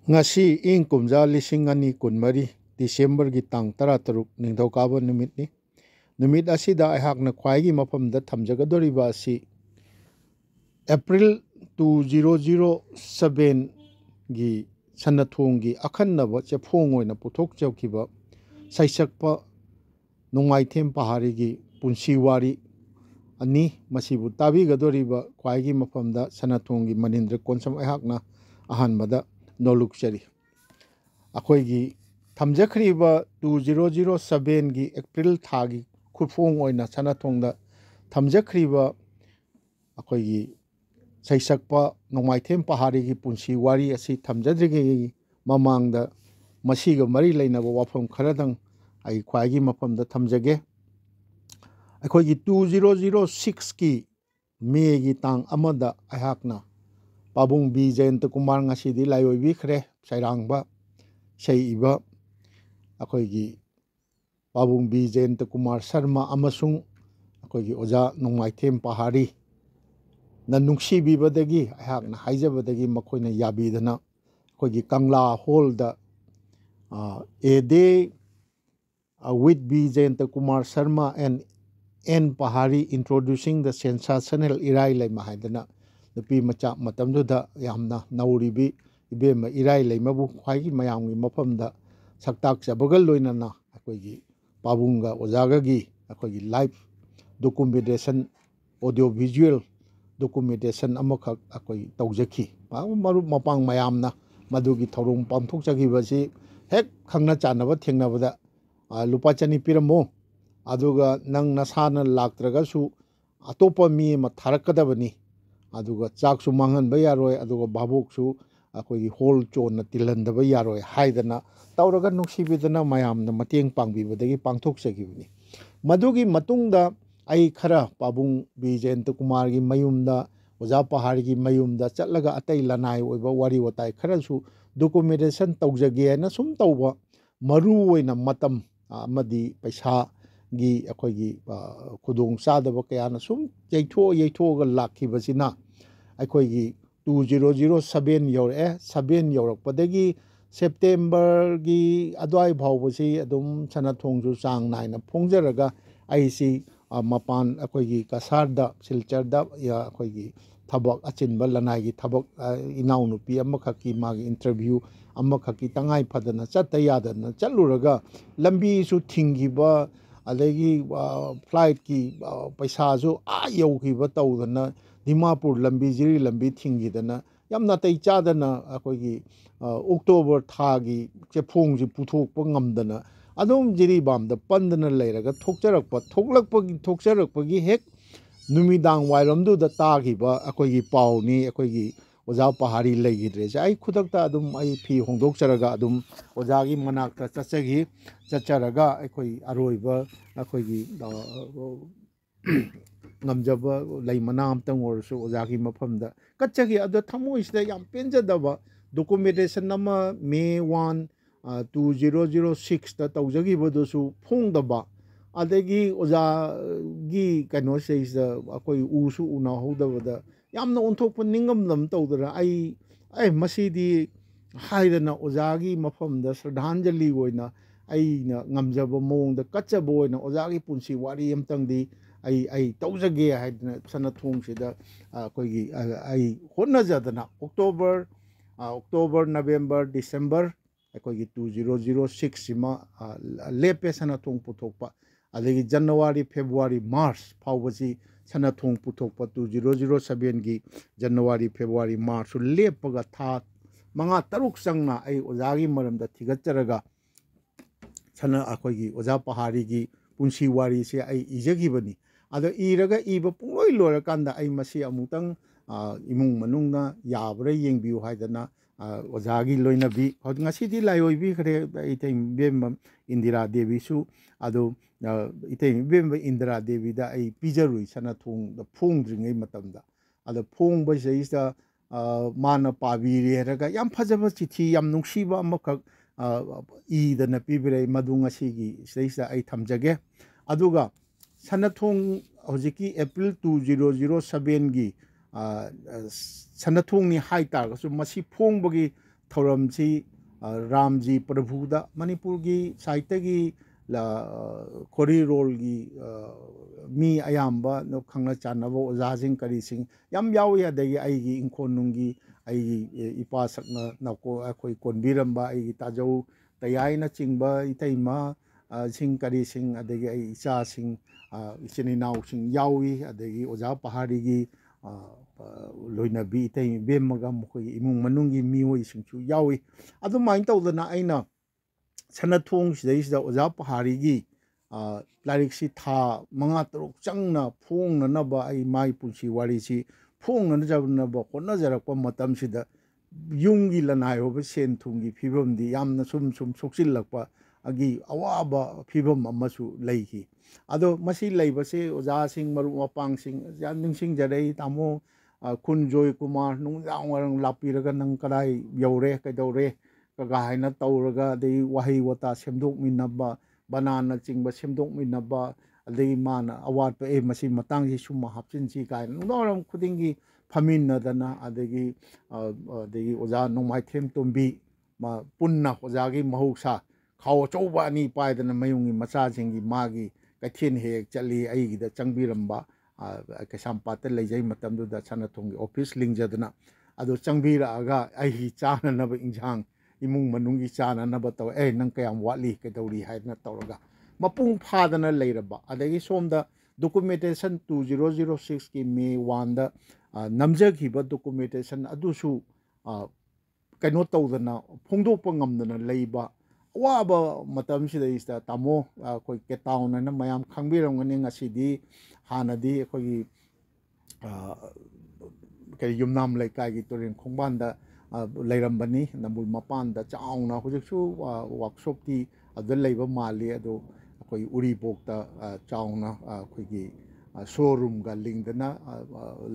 Ngasi ing kumja lising ani kunmari December gi tang 13 ningthokaba numitni numit asida aihakna khwaigi mafamda thamjagadoriba asi April 2007 gi sanathongi akhannaba chefong oina puthok chawkiba saisakpa nongaithem pahari gi punsi wari ani masibu tabigadoriba khwaigi mafamda sanathongi manindra konsam aihakna ahanbada nolukchari अखोगी थमजखरीब 2007 की April थागी खुफोंग ओइना सनाथोंग थमजखरीब अखोगी सैसक्प नोंमाइथेम पहाड़ी की पुंसी वारी असि थमजद्रिगे ममांग मसीग मरी लेनब वाफम खरदंग आई ख्वागी मफम थमजगे अखोगी 2006 की May की तांग अमदा अहाकना पाबुंग बी जयंत कुमार ngasiदी लायोबिखरे सैरांगबा Shaiba Akoigi Babung B. Jayanta Kumar Sharma Amasung Akoigi Oja Nongmaithem Pahari Nanungshi Bibadagi Ahakna Haijabadagi Makoina Yabidana Akoigi Kangla Hall the a day with B. Jayanta Kumar Sharma and N. Pahari introducing the sensational Irai Lai Mahadana the P. Macha Matamduda Yamna Nauribi इबेम इराई लेमबु ख्वाइगी मयामगी मफमदा सक्ताक चबगल लोइनना अखोगी पाबुंगा ओजागागी अखोगी live documentation audio visual documentation अमखक अखोगी तौजखी मारु मपांग मयामना मदुगी थौरोंग पांथोकजगिबसी हेक खंगना चानबा थेंगनबदा लुपा चनी पिरमो अदुगा नंग नसाना लाक्त्रगसु अतोपा मी म थारकदबनी अदुगा चाकसु मांगनबा यारोय अदुगा बाबोकसु अखोगी होल चोन तिलहंदब यारोय हाइदना तौरगा नुक्सिबिदना मयामना मतेंग पांगबिबदगी पांथोकजगिबनी मदुगी मतुंगदा आई खरा पाबुंग बी जयंत कुमार की मयुमदा ओजा पहाड़ी की मयुमदा चलगा अतै लनाय ओइबा वारी वताय खरसु डॉक्यूमेंटेशन तौजगेना सुम तौबा मरु ओइना मतम अमदी पैसा गी अखोगी खुदोंग चादब कयाना सुम यैथोगा लाखिबसिना अखोगी 2007 यौरे 7 यौरपदगी सेप्टेम्बर की अद्वाई भावबसी अदुम सनाथोंजु चांग नायना फोंजरगा आईसी मपान अखोगी कसारदा सिलचरदा या अखोगी थबक अचिनबा लनाई थबक इनाउ नुपी अमखकी मागी इंटरव्यू अमखकी तंगाई फदना चत यादना चलुरगा लंबी सु थिंगिबा अदगी फ्लाइट की पैसाजु आ यौखिबा तौदना दिमापुर लंबी जिरी लंबी थिंगीदना याम नातै चादना अखोगी अक्टोबर थागी चेफोंजी पुथोकपा ngamdana adom jiri bamda pandana leiraga थोकचरकपगी हेक नुमिदांग वाइरमदु दा तागिबा अखोगी पावनी अखोगी ओजा पहाड़ी लेगिद्रे आई खुदकता अदुम आई फी होंदोकचरगा अदुम ओजागी मनाकता चचगी चचरगा अखोई अरोइबा अखोगी नमजब लई मना अमतंग ओरसु ओजागी मफमदा कच्चगी अदो थमोइसदा याम पेंजदबा डॉक्यूमेंटेशन नंबर मे 1 2006 दा तौजगिबदुसु फोंदबा अदगी ओजागी कनो सेइसदा अकोई उसु उना होदबदा यामना ओंथोप निंगमलम तौदरा आई मसीदी हाइदना ओजागी मफमदा श्रद्धांजलि ओइना आईना ngamjaba mongda kachaba oina ओजागी पुंसी वारी अमतंगदी आई तौजगे हाइदना सनाथोंगसिदा अखोगी आई होनजदना अक्टोबर नवंबर डिसेंबर अखोगी 2006 सिमा लेपे सनाथोंग पुथोकपा अदगी जनवरी फेब्रुआरी मार्च फावबसी सनाथोंग पुथोकपा 2007 की जनवरी फेब्रुआरी मार्च लेपगा था मंगा तरुक संगना आई ओजागी मरमदा थिगचरगा सना अखोगी ओजा पहाड़ी की पुंसी वारी से आई इजगिबनी अदो इरगा इब पुंगलोय लोरकांदा आई मसी अमुतंग इमुंग मनुंगना याबरे येंगबिउ हाइदना ओजागी लोइनबी ngasiदी लायोइबी खरे इथै बेम इंदिरा देवी सु अदो इथै बेम इंदिरा देवी दा आई पिजरुई सनाथोंग द फोंद्रिङै मतमदा अदो फोंबा जैसा माना पाबिरे रगा याम फजब चिठी याम नुंसीबा अमखक ईदना पिबिरे मदुंगसिगी सैसा आई थमजगे अदुगा सनाथोंग हजिकी एप्रिल 2007 की सनाथोंग नि हाई तारगसु मसी फोंबगी थौरमसी रामजी प्रभुदा मणिपुर की साहित्य की खोरी रोल की मी अयाब खंगना चानब ओजाजिंग करीसिंग याम यावी अदगी आईगी इंखोनुंगी आईगी इपा सकना नको अखोई कोनबिरंबा आईगी ताजौ तयाइना चिंगबा इतैमा सिंग करीसिंग अदगी आई इचा सिंग इचिनिनाउ सिंग यावी अदगी ओजा पहाड़ी की लोइनबी इतै बेमगा मखोई इमुंग मनुंगी मिओई सिंगचु यावी अदुमाइन तौदना आइना सनथोंग सिदैसिदा ओजा पहाड़ी की लाइरिक्सी था मंगा तरुक चंगना फोंगननबा आई माई पुंसी वारीसी फोंगनजबनबा होनजरकपा मतमसिदा युंगी लनाय होबा सेन थुंगी फिबमदी यामना सुम सोक्सिलकपा अगी अवाबा फिबम अमसु लैखि अदो मसी लैबसे ओजा सिंग मरु मपांग सिंग या निंसिंग जरै तामो खुन जोय कुमार नुंजांग वरंग लापिरगा नंग कदाई यौरे कैदौरे कगा हाइना तौरगा दei वही वता सेमदोक मिनबा बनाना चिंगबा सेमदोक मिनबा दei माना अवाट पे मसी मतंग जी सुमा हापचिन ची काय नोरम खुदिंगी फमिनदना अदगी ओजा नोंमाइ थेम तोंबी मा पुन्ना ओजागी महौसा खाओ चौबा अनि पायदना मयुंगी मचा जिंगी मागी कैथेन हेक चली आईगिदा चंगबिरंबा कैसामपात लेजै मतमदुदा सनथोंगी ऑफिस लिंगजदना अदो चंगबिरागा आई चाननब इंजांग इमुंग मनुंगी चाननब तौ नंग कयाम वाली कैदौरी हाइना तौरगा मपुंग फादना लेरबा अदगी सोमदा डॉक्यूमेंटेशन 2006 की मे 1 दा नमजखिबा डॉक्यूमेंटेशन अदुसु कनो तौदना फोंदोकपा ngamdana leiba अवाब मतम सिदा तामो कोई केटाउन न मयाम खंगबिरंगनी ngасidi हानदी कोई के युमनाम लेकागी तोरिन खोंबानदा लेरंबनी नमुल मपानदा चाउना हुजसु वर्कशॉप की अदल लेबा माली अदो कोई उरीपोकता चाउना कोई शोरूम गा लिंगदना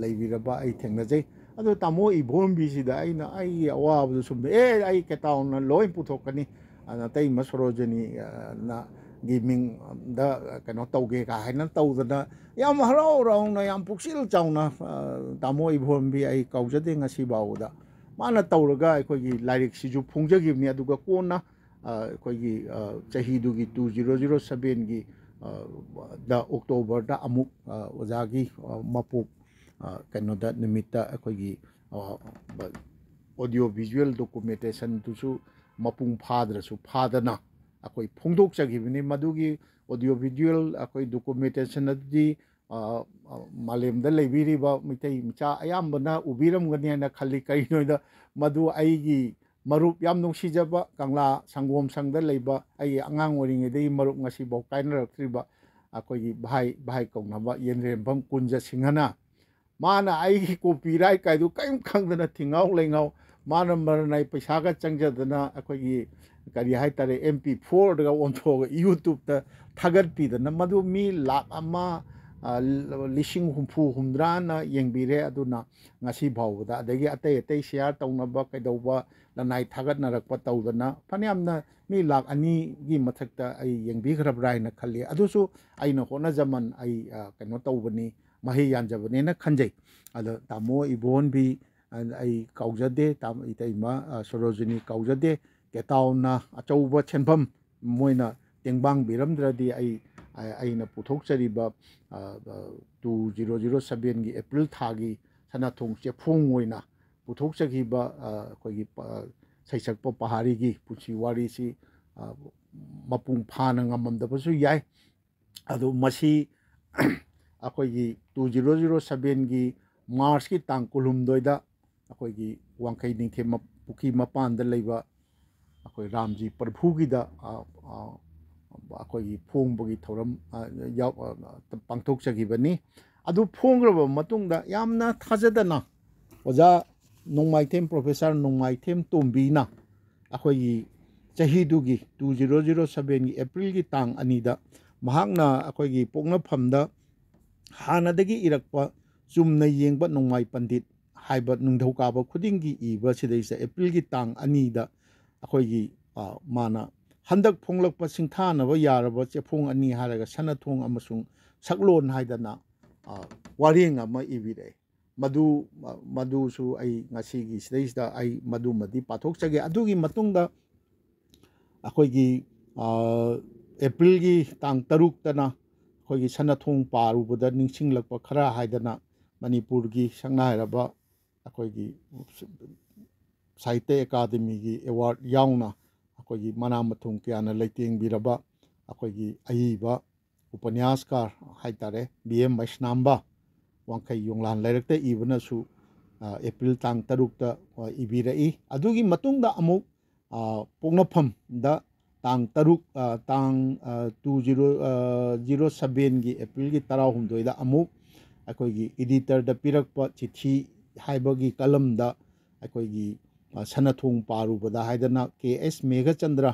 लेबिरबा आई थेंगनजै अदो तामो इबोमबीसिदा आइना आई अवाबदु सुम आई केटाउन लोइन पुथोकनी तई मसरोजनी ना गिमिंग दा कनो तौगे का हाइना तौदना याम हराव राउना याम पुक्सिल चाउना तामो इबोमबी आई कौजदे ngasi बाउदा माना तौरगा अखोगी लाइरिक सिजु फोंजगिबनी अदुगा कोना अखोगी चहीदुगी 2007 की दा अक्टोबर दा अमुक ओजागी मपोक कनोदा निमित्ता अखोगी ऑडियो विजुअल डॉक्यूमेंटेशन तुसु मपुंग फाद्रसु फादना अखोई फोंदोकचगिबनी मदुगी ऑडियो विजुअल अखोई डॉक्यूमेंटेशन अदि मालेमदा लेबिरिबा मितै मिचा अयामबना उबिरमगनी ना खल्ली करिनोदा मदु आईगी मरुप याम नुंसिजबा कंगला संगोम संगदा लेबा आई अंगांग ओरिङेदै मरुप ngasi बौ काइनरक्त्रिबा अखोई भाई कौनबा येनरेमभम कुंजा सिंहना माना आईगी कॉपीराइट कायदु कैम खंगदना थिंगाव लेंगाव माना मरनाई पैसागा चंगजदना अखोई करी हाय तारे MP4 दगा ओंथोग YouTube ता थागत पीदना मदु मी लाख अमा लिसिंग हुमफु हुमद्राना येंबिरे अदुना ngasi भावदा अदगी अतै शेयर तौनबा कैदौबा लनाई थागतनरकपा तौदना फनियामना मी लाख अनि गी मथक्ता आई येंबिखरब्रायना खल्ली अदुसु आइना होना जमन आई कनो तौबनी महे यानजबने ना खंजै अद तामो इबोन भी आई काउजदे ताम इतैमा सरोजनी काउजदे केटाउना अचौबा छेनफम मोइना टेंबांग बिरमद्रदी आईना पुथोकचरिबा 2007 की अप्रैल थागी सनाथोंग चेफोंग ओइना पुथोकचगिबा कोई सैसक्पा पहाड़ी की पुची वारी सी मपुंग फाना ngamamdabsu yai adu masi अखोगी 2007 की मार्च की तांग कुलुमदोइदा अखोगी वांखै निंथे पुखी मपान लेबा अखोई रामजी प्रभुगीदा अखोगी फोंबगी थौरम पांथोकचगिबनी अदु फोंग्रब मतुंगदा यामना थाजदना ओजा नोंमाइथेम प्रोफेसर नोंमाइथेम तोंबीना अखोगी चहीदुगी 2007 की अप्रैल की तांग अनीदा महांगना अखोगी पोंगनफमदा हानादगी इरक्पा चुमना येंगबा नोंमाइ पंडित हाइबा नुंधौकाबा खुदिंगी इबा सिदैसा अप्रैल की तांग अनीदा अखोगी माना हंदक फोंगलकपा सिंथानबा यारबा चेफोंग अनी हारगा सनथोंग अमसुंग सकलोन हाइदना वारिंग अमा इबिरे मधुसु ngasi sida ai madu madi pathok chage adugi matungda akoigi April gi tang taruk tana akoigi sanathong parubada ningsinglakpa khara haidana Manipur gi sangna hairaba akoigi Sahitya Academy gi award yauna akoigi mana mathung kyana leiteng biraba akoigi aiba उपन्यासकार हाइतारे BM Vaishnamba वांखै योंगलान लाइरक्ते इबनासु April तांग तरुकता इबिरई अदुगी मतुंगदा अमुक पोंगनफम दा तांग तरुक तांग 2007 गी April गी 16 दा अमुक अकोगी editor दा पिरकपा चिठी हाइबगी कलम दा अकोगी सनाथोंग पारुबदा हाइदना KS मेघचंद्र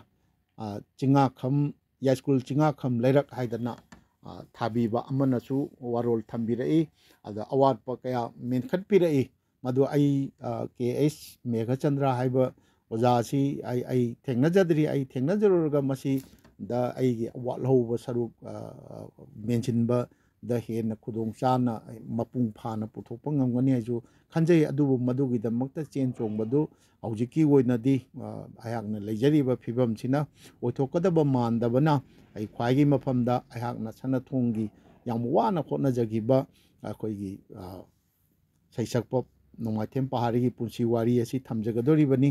चिंगाखम या स्कूल चिंगाखम लेरक हाइदना थाबीबा अमनसु वारोल थंबिरई अदा अवार्ड कया मेनखटपिरई मधु आई KS मेघचंद्र हाइबा ओजासी आई थेंगनजदरी आई थेंगनजरुरगा मसी दा आई वालहौबा सरुक मेंशनबा दा हेन खुदोंग चाना मपुंग फाना पुथोकपा ngamgani आइजु खंजै अदुबु मदुगिदमक्ता चेन चोंगबदु हौजिकी ओइनदी आयाकना लेजरिबा फिबमसिना ओइथोकदबा मानदबना आई ख्वाइगी मफमदा आयाकना सनाथोंगी याम वाना खोटनाजगिबा अखोइगी सैसकप नोंमाइथेम पहाड़ीगी पुंसी वारी असि थमजगदोरिबनी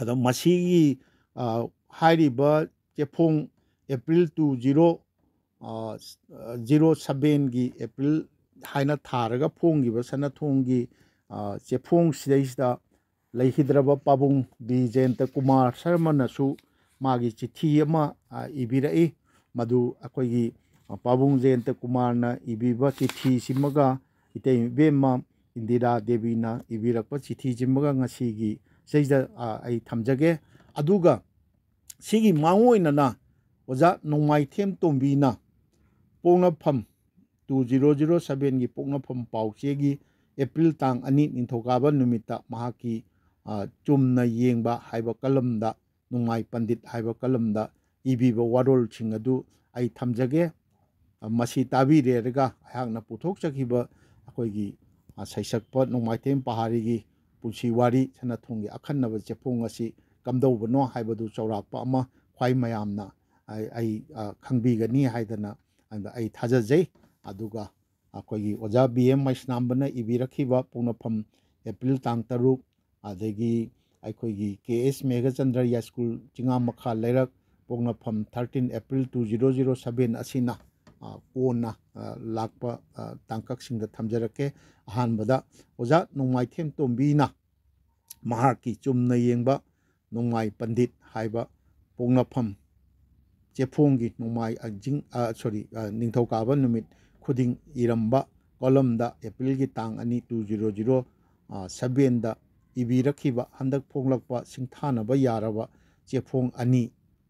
अदा मसीगी हाइरिबा चेफोंग एप्रिल 2007 गी एप्रिल हाइना थारगा फोंगिबा सनाथोंगी चेफोंग सिदैसदा लेहिद्रबा पाबुंग बी जयंत कुमार शर्मनसु मागी चिठी अमा इबिरई मधु अखोइगी पाबुंग जयंत कुमारना इबिबा चिठी सिमगा इतै बेमा इंदिरा देवीना इबिरकपा चिठी सिमगा ngasiगी सेजदा आई थमजगे अदुगा सिगी मांगोइनना ओजा नोंमाइथेम तोंबीना पोंगनफम 2007 गी पोंगनफम पाउचेगी एप्रिल तांग अनि निंथौकाबा नुमिता महाकी चुमना येंगबा हाइबा कलमदा नोंमाइ पंडित हाइबा कलमदा इबीबा वारोल छिंगदु आई थमजगे मसी ताबीरेरगा हाकना पुथोकचखिबा अखोइगी सैसकपा नोंमाइथेम पहाड़ीगी पुंसी वारी सनाथोंगी अखन्नबा चेफोंग असि कमदौबनो हाइबदु चौराकपा अमा ख्वाइ मयामना आई खंगबीगनी हाइदना आई थाजजै अदुगा अखोइगी ओजा BM Vaishnambana इबिरखिबा पोंगनफम एप्रिल तांग तरुक अदगी अखोइगी KS मेघचंद्र या स्कूल चिंगा मखा लेरक पोंगनफम 13 एप्रिल 2007 असिना कोना लाकपा तांककसिंगदा थमजरके अहानबदा ओजा नोंमाइथेम तोंबीना महाकी चुमना येंगबा नोंमाइ पंडित हाइबा पोंगनफम चेफोंगी नोंमाइ अजिंग निंथौकाबा नुमित खुदिंग इरंबा कॉलमदा एप्रिल की तांग अनि 2007 दा इबिरखिबा हंदक फोंगलकपा सिंथानबा यारबा चेफोंग अनि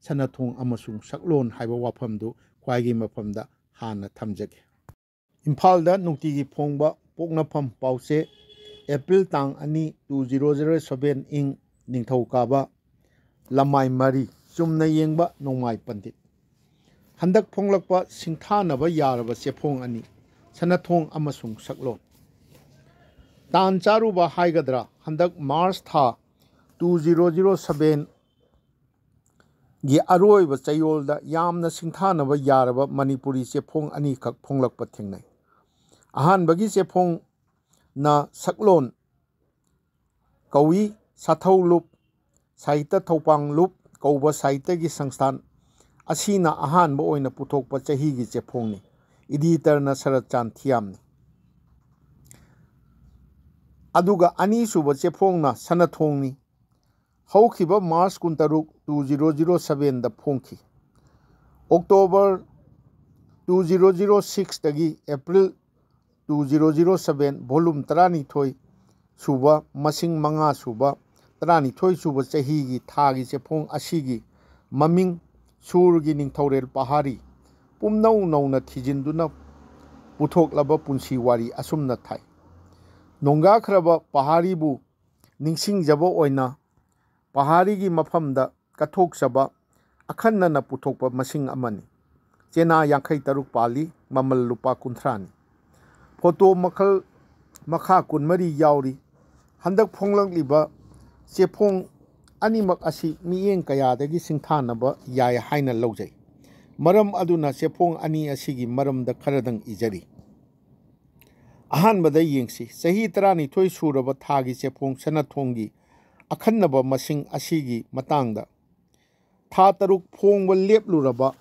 सनाथोंग अमसुंग सकलोन हाइबा वाफमदु ख्वाइगी मफमदा हाना थमजगे इम्फालदा नुक्तिगी फोंगबा पोंगनफम पाउसे एप्रिल तांग अनि 2007 इंग निंथौकाबा लमाइ मरी चुमना येंगबा नोंमाइ पंडित हंदक फोंगलकपा सिंथानबा यारबा चेफोंग अनि सनाथोंग अमसुंग सकलोन तान चारुबा हाइगद्रा हंदक मार्च था 2007 गी अरोइबा चयोलदा यामना सिंथानबा यारबा मणिपुरी चेफोंग अनि खक फोंगलकपा थेंगनै अहानबगी चेफोंग ना सकलोन कौई साथौ लुप साहित्य थौपांग लुप कौबा साहित्य की संस्थान असीना अहानबा ओइना पुथोकपा चहीगी चेफोंगनी एडिटरना शरद चांद थियामनी अदुगा अनि सुबा चेफोंगना सनाथोंगनी हौखिबा मार्च 16 2007 दा फोंखी अक्टोबर 2006 तगी एप्रिल 2007 वॉल्यूम 12 सुबा मसिंग मंगा सुबा 12 सुबा चहीगी थागी चेफोंग असीगी ममिंग सूरगी निंथौरेल पहाड़ी पुमनौ नौना थिजिंदुना पुथोकलबा पुंसी वारी असुमना थाई नोंगाखरबा पहाड़ीबु निंसिंगजबा ओइना पहाड़ीगी मफमदा कथोकसबा अखन्नना पुथोकपा मसिंग अमनी चेना 53 पाली ममल लुपा 30 फोटो मखल ꯃꯈꯥ ꯀꯨꯟꯃꯔꯤ ꯌꯥꯎꯔꯤ ꯍꯟꯗꯛ ꯐꯣꯡꯂꯛꯂꯤꯕ ꯆꯦꯐꯣꯡ ꯑꯅꯤꯃꯛ ꯑꯁꯤ ꯃꯤꯠꯌꯦꯡ ꯀꯌꯥꯗꯒꯤ ꯁꯤꯡꯊꯥꯅꯕ ꯌꯥꯏ ꯍꯥꯏꯅ ꯂꯧꯖꯩ ꯃꯔꯝ ꯑꯗꯨꯅ ꯆꯦꯐꯣꯡ ꯑꯅꯤ ꯑꯁꯤꯒꯤ ꯃꯔꯝꯗ ꯈꯔꯗꯪ ꯏꯖꯔꯤ ꯑꯍꯥꯟꯕꯗ ꯌꯦꯡꯁꯤ ꯆꯍꯤ 12 ꯁꯨꯔꯕ ꯊꯥꯒꯤ ꯆꯦꯐꯣꯡ ꯁꯅꯊꯣꯡꯒꯤ ꯑꯈꯟꯅꯕ ꯃꯁꯤꯡ ꯑꯁꯤꯒꯤ ꯃꯇꯥꯡꯗ ꯊꯥ 6 ꯐꯣꯡꯕ ꯂꯦꯞꯂꯨꯔꯕ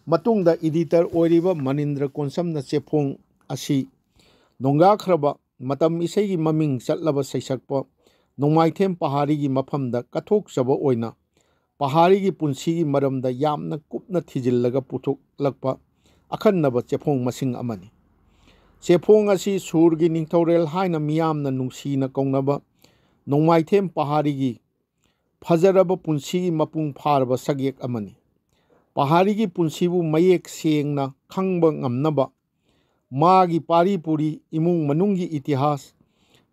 ꯃꯇꯨꯡꯗ ꯏꯗꯤꯇꯔ ꯑꯣꯏꯔꯤꯕ ꯃꯅꯤꯟꯗ꯭ꯔ ꯀꯣꯟꯁꯝꯅ ꯆꯦꯐꯣꯡ ꯑꯁꯤ ꯅꯣꯡꯌꯥꯈ꯭ꯔꯕ ꯃꯇꯝ ꯏꯁꯩꯒꯤ ꯃꯃꯤꯡ ꯆꯠꯂꯕ ꯁꯩꯁꯛꯄ ꯅꯣꯡꯃꯥꯏꯊꯦꯝ ꯄꯍꯥꯔꯤꯒꯤ ꯃꯐꯝꯗ ꯀꯠꯊꯣꯛꯆꯕ ꯑꯣꯏꯅ ꯄꯍꯥꯔꯤꯒꯤ ꯄꯨꯟꯁꯤꯒꯤ ꯃꯔꯝꯗ ꯌꯥꯝꯅ ꯀꯨꯞꯅ ꯊꯤꯖꯤꯜꯂꯒ ꯄꯨꯊꯣꯛꯂꯛꯄ ꯑꯈꯟꯅꯕ ꯆꯦꯐꯣꯡ ꯃꯁꯤꯡ ꯑꯃꯅꯤ ꯆꯦꯐꯣꯡ ꯑꯁꯤ ꯁꯨꯔꯒꯤ ꯅꯤꯡꯊꯧꯔꯦꯜ ꯍꯥꯏꯅ ꯃꯤꯌꯥꯝꯅ ꯅꯨꯡꯁꯤꯅ ꯀꯧꯅꯕ ꯅꯣꯡꯃꯥꯏꯊꯦꯝ ꯄꯍꯥꯔꯤꯒꯤ ꯐꯖꯔꯕ ꯄꯨꯟꯁꯤꯒꯤ ꯃꯄꯨꯡ ꯐꯥꯔꯕ ꯁꯛꯌꯦꯛ ꯑꯃꯅꯤ ꯄꯍꯥꯔꯤꯒꯤ ꯄꯨꯟꯁꯤꯕꯨ ꯃꯌꯦꯛ ꯁꯦꯡꯅ ꯈꯪꯕ ꯉꯝꯅꯕ ꯃꯥꯒꯤ ꯄꯥꯔꯤ ꯄꯨꯔꯤ ꯏꯃꯨꯡ ꯃꯅꯨꯡꯒꯤ ꯏꯇꯤꯍꯥꯁ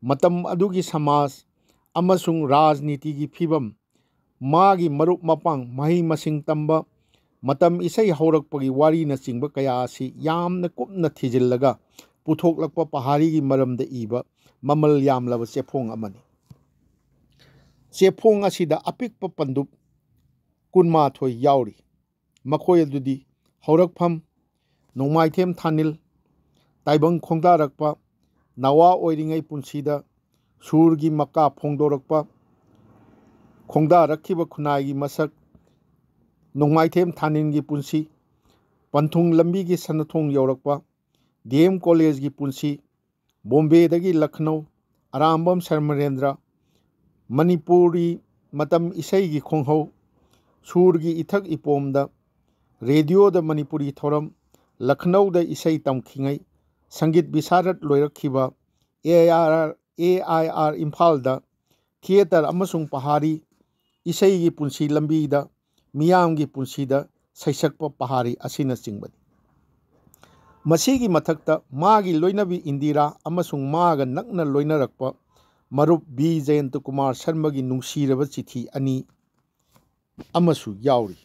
ꯃꯇꯝ ꯑꯗꯨꯒꯤ ꯁꯃꯥꯖ ꯑꯃꯁꯨꯡ ꯔꯥꯖꯅꯤꯇꯤꯒꯤ ꯐꯤꯕꯝ ꯃꯥꯒꯤ ꯃꯔꯨꯞ ꯃꯄꯥꯡ ꯃꯍꯩ ꯃꯁꯤꯡ ꯇꯝꯕ ꯃꯇꯝ ꯏꯁꯩ ꯍꯧꯔꯛꯄꯒꯤ ꯋꯥꯔꯤꯅꯆꯤꯡꯕ ꯀꯌꯥ ꯑꯁꯤ ꯌꯥꯝꯅ ꯀꯨꯞꯅ ꯊꯤꯖꯤꯜꯂꯒ ꯄꯨꯊꯣꯛꯂꯛꯄ ꯄꯍꯥꯔꯤꯒꯤ ꯃꯔꯝꯗ ꯏꯕ ꯃꯃꯜ ꯌꯥꯝꯂꯕ ꯆꯦꯐꯣꯡ ꯑꯃꯅꯤ ꯆꯦꯐꯣꯡ ꯑꯁꯤꯗ ꯑꯄꯤꯛꯄ ꯄꯟꯗꯨꯞ 12 ꯌꯥꯎꯔꯤ ꯃꯈꯣꯏ ꯑꯗꯨꯗꯤ ꯍꯧꯔꯛꯐꯝ ꯅꯣꯡꯃꯥꯏꯊꯦꯝ ꯊꯥꯅꯤꯜ ꯇꯥꯏꯕꯪ ꯈꯣꯡꯗꯥꯔꯛꯄ ꯅꯋꯥ ꯑꯣꯏꯔꯤꯉꯩ ꯄꯨꯟꯁꯤꯗ ꯁꯨꯔꯒꯤ ꯃꯀꯥ ꯐꯣꯡꯗꯣꯔꯛꯄ ꯈꯣꯡꯗꯥꯔꯛꯈꯤꯕ ꯈꯨꯟꯅꯥꯏꯒꯤ ꯃꯁꯛ ꯅꯣꯡꯃꯥꯏꯊꯦꯝ ꯊꯥꯅꯤꯜꯒꯤ ꯄꯨꯟꯁꯤ ꯄꯟꯊꯨꯡ ꯂꯝꯕꯤꯒꯤ ꯁꯅꯊꯣꯡ ꯌꯧꯔꯛꯄ DM ꯀꯣꯂꯦꯖꯒꯤ ꯄꯨꯟꯁꯤ ꯕꯣꯝꯕꯦꯗꯒꯤ ꯂꯈꯅꯧ ꯑꯔꯥꯝꯕꯝ ꯁꯔꯃꯔꯦꯟꯗ꯭ꯔ ꯃꯅꯤꯄꯨꯔꯤ ꯃꯇꯝ ꯏꯁꯩꯒꯤ ꯈꯣꯡꯍꯧ ꯁꯨꯔꯒꯤ ꯏꯊꯛ ꯏꯄꯣꯝꯗ ꯔꯦꯗꯤꯑꯣꯗ ꯃꯅꯤꯄꯨꯔꯤ ꯊꯧꯔꯝ ꯂꯈꯅꯧꯗ ꯏꯁꯩ ꯇꯝꯈꯤꯉꯩ ꯁꯪꯒꯤꯠ ꯕꯤꯁꯥꯔꯠ ꯂꯣꯏꯔꯛꯈꯤꯕ AIR ꯏꯝꯐꯥꯜꯗ ꯊꯤꯌꯦꯇꯔ ꯑꯃꯁꯨꯡ ꯄꯍꯥꯔꯤ ꯏꯁꯩꯒꯤ ꯄꯨꯟꯁꯤ ꯂꯝꯕꯤꯗ ꯃꯤꯌꯥꯝꯒꯤ ꯄꯨꯟꯁꯤꯗ ꯁꯩꯁꯛꯄ ꯄꯍꯥꯔꯤ ꯑꯁꯤꯅꯆꯤꯡꯕꯅꯤ ꯃꯁꯤꯒꯤ ꯃꯊꯛꯇ ꯃꯥꯒꯤ ꯂꯣꯏꯅꯕꯤ ꯏꯟꯗꯤꯔꯥ ꯑꯃꯁꯨꯡ ꯃꯥꯒ ꯅꯛꯅ ꯂꯣꯏꯅꯔꯛꯄ ꯃꯔꯨꯞ B ꯖꯌꯟꯇꯀꯨꯃꯥꯔ ꯁꯔꯃꯒꯤ ꯅꯨꯡꯁꯤꯔꯕ ꯆꯤꯊꯤ ꯑꯅꯤ ꯑꯃꯁꯨ ꯌꯥꯎꯔꯤ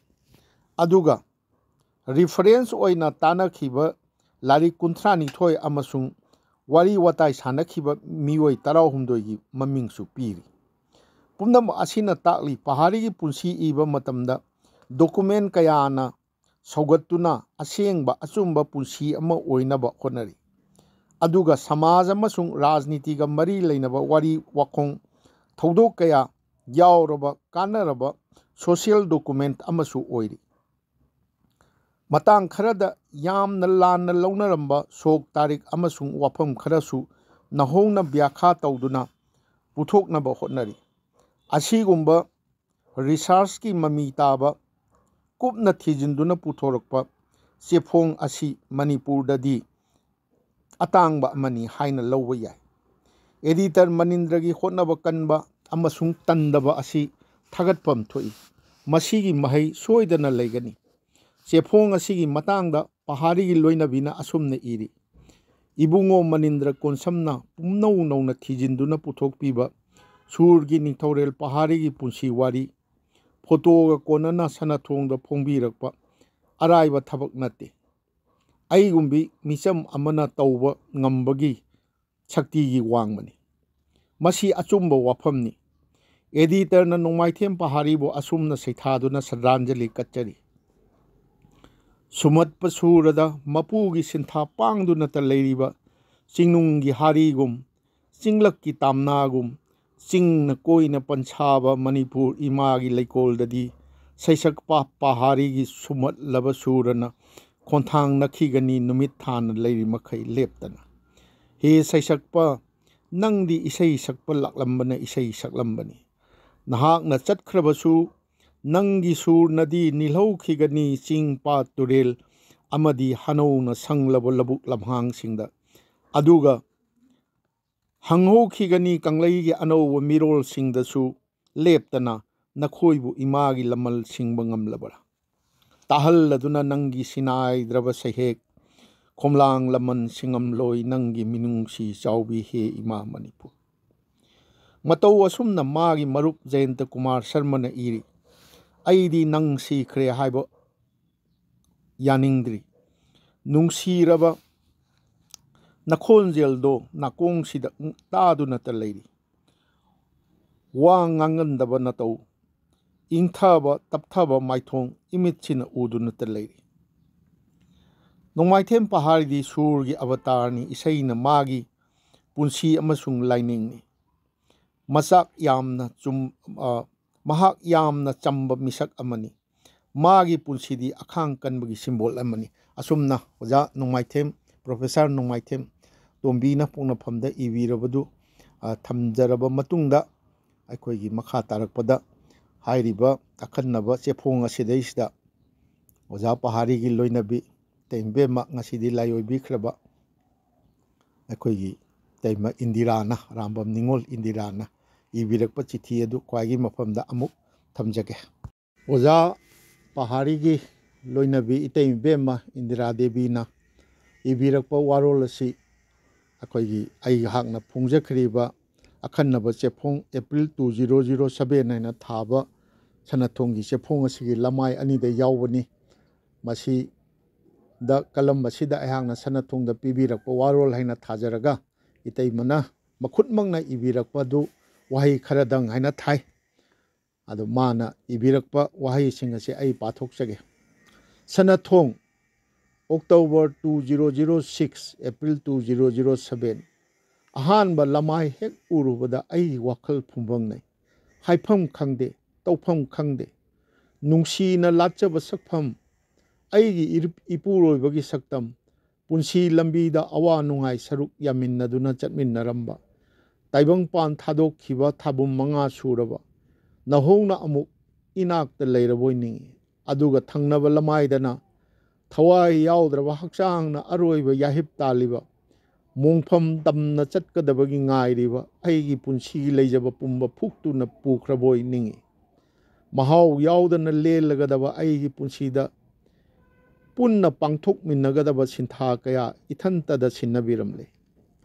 ꯑꯗꯨꯒ ꯔꯤꯐꯔꯦꯟꯁ ꯑꯣꯏꯅ ꯇꯥꯟꯅꯈꯤꯕ ꯂꯥꯏꯔꯤꯛ 32 ꯑꯃꯁꯨꯡ ꯋꯥꯔꯤ ꯋꯥꯇꯥꯏ ꯁꯥꯟꯅꯈꯤꯕ ꯃꯤꯑꯣꯏ 18ꯒꯤ ꯃꯃꯤꯡꯁꯨ ꯄꯤꯔꯤ ꯄꯨꯝꯅꯃꯛ ꯑꯁꯤꯅ ꯇꯥꯛꯂꯤ ꯄꯍꯥꯔꯤꯒꯤ ꯄꯨꯟꯁꯤ ꯏꯕ ꯃꯇꯝꯗ ꯗꯣꯀꯨꯃꯦꯟ ꯀꯌꯥꯅ ꯁꯧꯒꯠꯇꯨꯅ ꯑꯁꯦꯡꯕ ꯑꯆꯨꯝꯕ ꯄꯨꯟꯁꯤ ꯑꯃ ꯑꯣꯏꯅꯕ ꯍꯣꯠꯅꯔꯤ ꯑꯗꯨꯒ ꯁꯃꯥꯖ ꯑꯃꯁꯨꯡ ꯔꯥꯖꯅꯤꯇꯤꯒ ꯃꯔꯤ ꯂꯩꯅꯕ ꯋꯥꯔꯤ ꯋꯥꯈꯣꯡ ꯊꯧꯗꯣꯛ ꯀꯌꯥ ꯌꯥꯎꯔꯕ ꯀꯥꯟꯅꯔꯕ ꯁꯣꯁꯤꯌꯦꯜ ꯗꯣꯀꯨꯃꯦꯟꯠ ꯑꯃꯁꯨ ꯑꯣꯏꯔꯤ ꯃꯇꯥꯡ ꯈꯔꯗ ꯌꯥꯝꯅ ꯂꯥꯟꯅ ꯂꯧꯅꯔꯝꯕ ꯁꯣꯛ ꯇꯥꯔꯤꯛ ꯑꯃꯁꯨꯡ ꯋꯥꯐꯝ ꯈꯔꯁꯨ ꯅꯧꯍꯧꯅ ꯕ꯭ꯌꯥꯈꯥ ꯇꯧꯗꯨꯅ ꯄꯨꯊꯣꯛꯅꯕ ꯍꯣꯠꯅꯔꯤ ꯑꯁꯤꯒꯨꯝꯕ ꯔꯤꯁꯥꯔꯆꯀꯤ ꯃꯃꯤ ꯇꯥꯕ ꯀꯨꯞꯅ ꯊꯤꯖꯤꯟꯗꯨꯅ ꯄꯨꯊꯣꯔꯛꯄ ꯆꯦꯐꯣꯡ ꯑꯁꯤ ꯃꯅꯤꯄꯨꯔꯗꯗꯤ ꯑꯇꯥꯡꯕ ꯑꯃꯅꯤ ꯍꯥꯏꯅ ꯂꯧꯕ ꯌꯥꯏ ꯑꯦꯗꯤꯇꯔ ꯃꯅꯤꯟꯗ꯭ꯔꯒꯤ ꯍꯣꯠꯅꯕ ꯀꯟꯕ ꯑꯃꯁꯨꯡ ꯇꯟꯗꯕ ꯑꯁꯤ ꯊꯥꯒꯠꯐꯝ ꯊꯣꯛꯏ ꯃꯁꯤꯒꯤ ꯃꯍꯩ ꯁꯣꯏꯗꯅ ꯂꯩꯒꯅꯤ ꯆꯦꯐꯣꯡ ꯑꯁꯤꯒꯤ ꯃꯇꯥꯡꯗ ꯄꯍꯥꯔꯤꯒꯤ ꯂꯣꯏꯅꯕꯤꯅ ꯑꯁꯨꯝꯅ ꯏꯔꯤ ꯏꯕꯨꯡꯉꯣ ꯃꯅꯤꯟꯗ꯭ꯔ ꯀꯣꯟꯁꯝꯅ ꯄꯨꯝꯅꯧ ꯅꯧꯅ ꯊꯤꯖꯤꯟꯗꯨꯅ ꯄꯨꯊꯣꯛꯄꯤꯕ ꯁꯨꯔꯒꯤ ꯅꯤꯡꯊꯧꯔꯦꯜ ꯄꯍꯥꯔꯤꯒꯤ ꯄꯨꯟꯁꯤ ꯋꯥꯔꯤ ꯐꯣꯇꯣꯒ ꯀꯣꯟꯅꯅ ꯁꯅꯊꯣꯡꯗ ꯐꯣꯡꯕꯤꯔꯛꯄ ꯑꯔꯥꯏꯕ ꯊꯕꯛ ꯅꯠꯇꯦ ꯑꯩꯒꯨꯝꯕꯤ ꯃꯤꯆꯝ ꯑꯃꯅ ꯇꯧꯕ ꯉꯝꯕꯒꯤ ꯁꯛꯇꯤꯒꯤ ꯋꯥꯡꯃꯅꯤ ꯃꯁꯤ ꯑꯆꯨꯝꯕ ꯋꯥꯐꯝꯅꯤ ꯑꯦꯗꯤꯇꯔꯅ ꯅꯣꯡꯃꯥꯏꯊꯦꯝ ꯄꯍꯥꯔꯤꯕꯨ ꯑꯁꯨꯝꯅ ꯁꯩꯊꯥꯗꯨꯅ ꯁ꯭ꯔꯗꯥꯟꯖꯂꯤ ꯀꯠꯆꯔꯤ ꯁꯨꯃꯠꯄ ꯁꯨꯔꯗ ꯃꯄꯨꯒꯤ ꯁꯤꯟꯊꯥ ꯄꯥꯡꯗꯨꯅꯇ ꯂꯩꯔꯤꯕ ꯆꯤꯡꯅꯨꯡꯒꯤ ꯍꯥꯔꯤꯒꯨꯝ ꯆꯤꯡꯂꯛꯀꯤ ꯇꯥꯝꯅꯥꯒꯨꯝ ꯆꯤꯡꯅ ꯀꯣꯏꯅ ꯄꯟꯁꯥꯕ ꯃꯅꯤꯄꯨꯔ ꯏꯃꯥꯒꯤ ꯂꯩꯀꯣꯜꯗꯗꯤ ꯁꯩꯁꯛꯄ ꯄꯍꯥꯔꯤꯒꯤ ꯁꯨꯝꯍꯠꯂꯕ ꯁꯨꯔꯅ ꯈꯣꯟꯊꯥꯡ ꯅꯛꯈꯤꯒꯅꯤ ꯅꯨꯃꯤꯠ ꯊꯥꯅ ꯂꯩꯔꯤ ꯃꯈꯩ ꯂꯦꯞꯇꯅ ꯍꯦ ꯁꯩꯁꯛꯄ ꯅꯪꯗꯤ ꯏꯁꯩ ꯁꯛꯄ ꯂꯥꯛꯂꯝꯕꯅ ꯏꯁꯩ ꯁꯛꯂꯝꯕꯅꯤ ꯅꯍꯥꯛꯅ ꯆꯠꯈ꯭ꯔꯕꯁꯨ ꯅꯪꯒꯤ ꯁꯨꯔꯅꯗꯤ ꯅꯤꯜꯍꯧꯈꯤꯒꯅꯤ ꯆꯤꯡ ꯄꯥꯠ ꯇꯨꯔꯦꯜ ꯑꯃꯗꯤ ꯍꯅꯧꯅ ꯁꯪꯂꯕ ꯂꯧꯕꯨꯛ ꯂꯝꯍꯥꯡꯁꯤꯡꯗ ꯑꯗꯨꯒ ꯍꯪꯍꯧꯈꯤꯒꯅꯤ ꯀꯪꯂꯩꯒꯤ ꯑꯅꯧꯕ ꯃꯤꯔꯣꯜꯁꯤꯡꯗꯁꯨ ꯂꯦꯞꯇꯅ ꯅꯈꯣꯏꯕꯨ ꯏꯃꯥꯒꯤ ꯂꯃꯜ ꯁꯤꯡꯕ ꯉꯝꯂꯕ꯭ꯔꯥ ꯇꯥꯍꯜꯂꯗꯨꯅ ꯅꯪꯒꯤ ꯁꯤꯅꯥꯏꯗ꯭ꯔꯕ ꯁꯩꯍꯦꯛ ꯈꯣꯝꯂꯥꯡ ꯂꯃꯟ ꯁꯤꯡꯉꯝꯂꯣꯏ ꯅꯪꯒꯤ ꯃꯤꯅꯨꯡꯁꯤ ꯆꯥꯎꯕꯤ ꯍꯦ ꯏꯃꯥ ꯃꯅꯤꯄꯨꯔ ꯃꯇꯧ ꯑꯁꯨꯝꯅ ꯃꯥꯒꯤ ꯃꯔꯨꯞ ꯖꯌꯟꯇꯀꯨꯃꯥꯔ ꯁꯔꯃꯅ ꯏꯔꯤ ꯑꯩꯗꯤ ꯅꯪ ꯁꯤꯈ꯭ꯔꯦ ꯍꯥꯏꯕ ꯌꯥꯅꯤꯡꯗ꯭ꯔꯤ ꯅꯈꯣꯟꯖꯦꯜꯗꯣ ꯅꯥꯀꯣꯡꯁꯤꯗ ꯇꯥꯗꯨꯅꯇ ꯂꯩꯔꯤ ꯋꯥ ꯉꯥꯡꯒꯟꯗꯕ ꯅꯇꯧ ꯏꯪꯊꯕ ꯇꯞꯊꯕ ꯃꯥꯏꯊꯣꯡ ꯏꯃꯤꯠꯁꯤꯅ ꯎꯗꯨꯅꯇ ꯂꯩꯔꯤ ꯅꯣꯡꯃꯥꯏꯊꯦꯝ ꯄꯍꯥꯔꯤꯗꯤ ꯁꯨꯔꯒꯤ ꯑꯕꯇꯥꯔꯅꯤ ꯏꯁꯩꯅ ꯃꯥꯒꯤ ꯄꯨꯟꯁꯤ ꯑꯃꯁꯨꯡ ꯂꯥꯏꯅꯤꯡꯅꯤ ꯃꯍꯥꯛ ꯌꯥꯝꯅ ꯆꯝꯕ ꯃꯤꯁꯛ ꯑꯃꯅꯤ ꯃꯥꯒꯤ ꯄꯨꯟꯁꯤꯗꯤ ꯑꯈꯥꯡ ꯀꯟꯕꯒꯤ ꯁꯤꯝꯕꯣꯜ ꯑꯃꯅꯤ ꯑꯁꯨꯝꯅ ꯑꯣꯖꯥ ꯅꯣꯡꯃꯥꯏꯊꯦꯝ ꯄ꯭ꯔꯣꯐꯦꯁꯔ ꯅꯣꯡꯃꯥꯏꯊꯦꯝ ꯇꯣꯝꯕꯤꯅ ꯄꯣꯛꯅꯐꯝꯗ ꯏꯕꯤꯔꯕꯗꯨ ꯊꯝꯖꯔꯕ ꯃꯇꯨꯡꯗ ꯑꯩꯈꯣꯏꯒꯤ ꯃꯈꯥ ꯇꯥꯔꯛꯄꯗ ꯍꯥꯏꯔꯤꯕ ꯑꯈꯟꯅꯕ ꯆꯦꯐꯣꯡ ꯑꯁꯤꯗꯩꯁꯤꯗ ꯑꯣꯖꯥ ꯄꯍꯥꯔꯤꯒꯤ ꯂꯣꯏꯅꯕꯤ ꯏꯇꯩꯃꯕꯦꯝꯃ ꯉꯁꯤꯗꯤ ꯂꯥꯏꯑꯣꯏꯕꯤꯈ꯭ꯔꯕ ꯑꯩꯈꯣꯏꯒꯤ ꯏꯇꯩꯃ ꯏꯟꯗꯤꯔꯥꯅ ꯑꯔꯥꯝꯕꯝ ꯅꯤꯡꯉꯣꯜ ꯏꯟꯗꯤꯔꯥꯅ ꯏꯕꯤꯔꯛꯄ ꯆꯤꯊꯤ ꯑꯗꯨ ꯈ꯭ꯋꯥꯏꯒꯤ ꯃꯐꯝꯗ ꯑꯃꯨꯛ ꯊꯝꯖꯒꯦ ꯑꯣꯖꯥ ꯄꯍꯥꯔꯤꯒꯤ ꯂꯣꯏꯅꯕꯤ ꯏꯇꯩꯃꯕꯦꯝꯃ ꯏꯟꯗꯤꯔꯥ ꯗꯦꯕꯤꯅ ꯏꯕꯤꯔꯛꯄ ꯋꯥꯔꯣꯜ ꯑꯁꯤ ꯑꯩꯈꯣꯏꯒꯤ ꯑꯩꯍꯥꯛꯅ ꯐꯣꯡꯖꯈ꯭ꯔꯤꯕ ꯑꯈꯟꯅꯕ ꯆꯦꯐꯣꯡ ꯑꯦꯄ꯭ꯔꯤꯜ 2007 ꯍꯥꯏꯅ ꯊꯥꯕ ꯁꯅꯊꯣꯡꯒꯤ ꯆꯦꯐꯣꯡ ꯑꯁꯤꯒꯤ ꯂꯃꯥꯏ ꯑꯅꯤꯗ ꯌꯥꯎꯕꯅꯤ ꯃꯁꯤꯗ ꯀꯂꯝ ꯑꯁꯤꯗ ꯑꯩꯍꯥꯛꯅ ꯁꯅꯊꯣꯡꯗ ꯄꯤꯕꯤꯔꯛꯄ ꯋꯥꯔꯣꯜ ꯍꯥꯏꯅ ꯊꯥꯖꯔꯒ ꯏꯇꯩꯃꯅ ꯃꯈꯨꯠꯃꯛꯅ ꯏꯕꯤꯔꯛꯄꯗꯨ ꯋꯥꯍꯩ ꯈꯔꯗꯪ ꯍꯥꯏꯅ ꯊꯥꯏ ꯑꯗꯣ ꯃꯥꯅ ꯏꯕꯤꯔꯛꯄ ꯋꯥꯍꯩꯁꯤꯡ ꯑꯁꯤ ꯑꯩ ꯄꯥꯊꯣꯛꯆꯒꯦ ꯁꯅꯊꯣꯡ ꯑꯣꯛꯇꯣꯕꯔ 2006 ꯑꯦꯄ꯭ꯔꯤꯜ 2007 ꯑꯍꯥꯟꯕ ꯂꯃꯥꯏ ꯍꯦꯛ ꯎꯔꯨꯕꯗ ꯑꯩꯒꯤ ꯋꯥꯈꯜ ꯐꯨꯝꯕꯪꯅꯩ ꯍꯥꯏꯐꯝ ꯈꯪꯗꯦ ꯇꯧꯐꯝ ꯈꯪꯗꯦ ꯅꯨꯡꯁꯤꯅ ꯂꯥꯠꯆꯕ ꯁꯛꯐꯝ ꯑꯩꯒꯤ ꯏꯄꯨꯔꯣꯏꯕꯒꯤ ꯁꯛꯇꯝ ꯄꯨꯟꯁꯤ ꯂꯝꯕꯤꯗ ꯑꯋꯥ ꯅꯨꯡꯉꯥꯏ ꯁꯔꯨꯛ ꯌꯥꯃꯤꯟꯅꯗꯨꯅ ꯆꯠꯃꯤꯟꯅꯔꯝꯕ ꯇꯥꯏꯕꯪꯄꯥꯟ ꯊꯥꯗꯣꯛꯈꯤꯕ ꯊꯥꯕꯨꯝ 5 ꯁꯨꯔꯕ ꯅꯍꯣꯡꯅ ꯑꯃꯨꯛ ꯏꯅꯥꯛꯇ ꯂꯩꯔꯕꯣꯏ ꯅꯤꯡꯏ ꯑꯗꯨꯒ ꯊꯪꯅꯕ ꯂꯃꯥꯏꯗꯅ ꯊꯋꯥꯏ ꯌꯥꯎꯗ꯭ꯔꯕ ꯍꯛꯆꯥꯡꯅ ꯑꯔꯣꯏꯕ ꯌꯥꯍꯤꯞ ꯇꯥꯜꯂꯤꯕ ꯃꯣꯡꯐꯝ ꯇꯝꯅ ꯆꯠꯀꯗꯕꯒꯤ ꯉꯥꯏꯔꯤꯕ ꯑꯩꯒꯤ ꯄꯨꯟꯁꯤꯒꯤ ꯂꯩꯖꯕ ꯄꯨꯝꯕ ꯐꯨꯛꯇꯨꯅ ꯄꯨꯈ꯭ꯔꯕꯣꯏ ꯅꯤꯡꯏ ꯃꯍꯥꯎ ꯌꯥꯎꯗꯅ ꯂꯦꯜꯂꯒꯗꯕ ꯑꯩꯒꯤ ꯄꯨꯟꯁꯤꯗ ꯄꯨꯟꯅ ꯄꯥꯡꯊꯣꯛꯃꯤꯟꯅꯒꯗꯕ ꯁꯤꯟꯊꯥ ꯀꯌꯥ ꯏꯊꯟꯇꯗ ꯁꯤꯟꯅꯕꯤꯔꯝꯂꯦ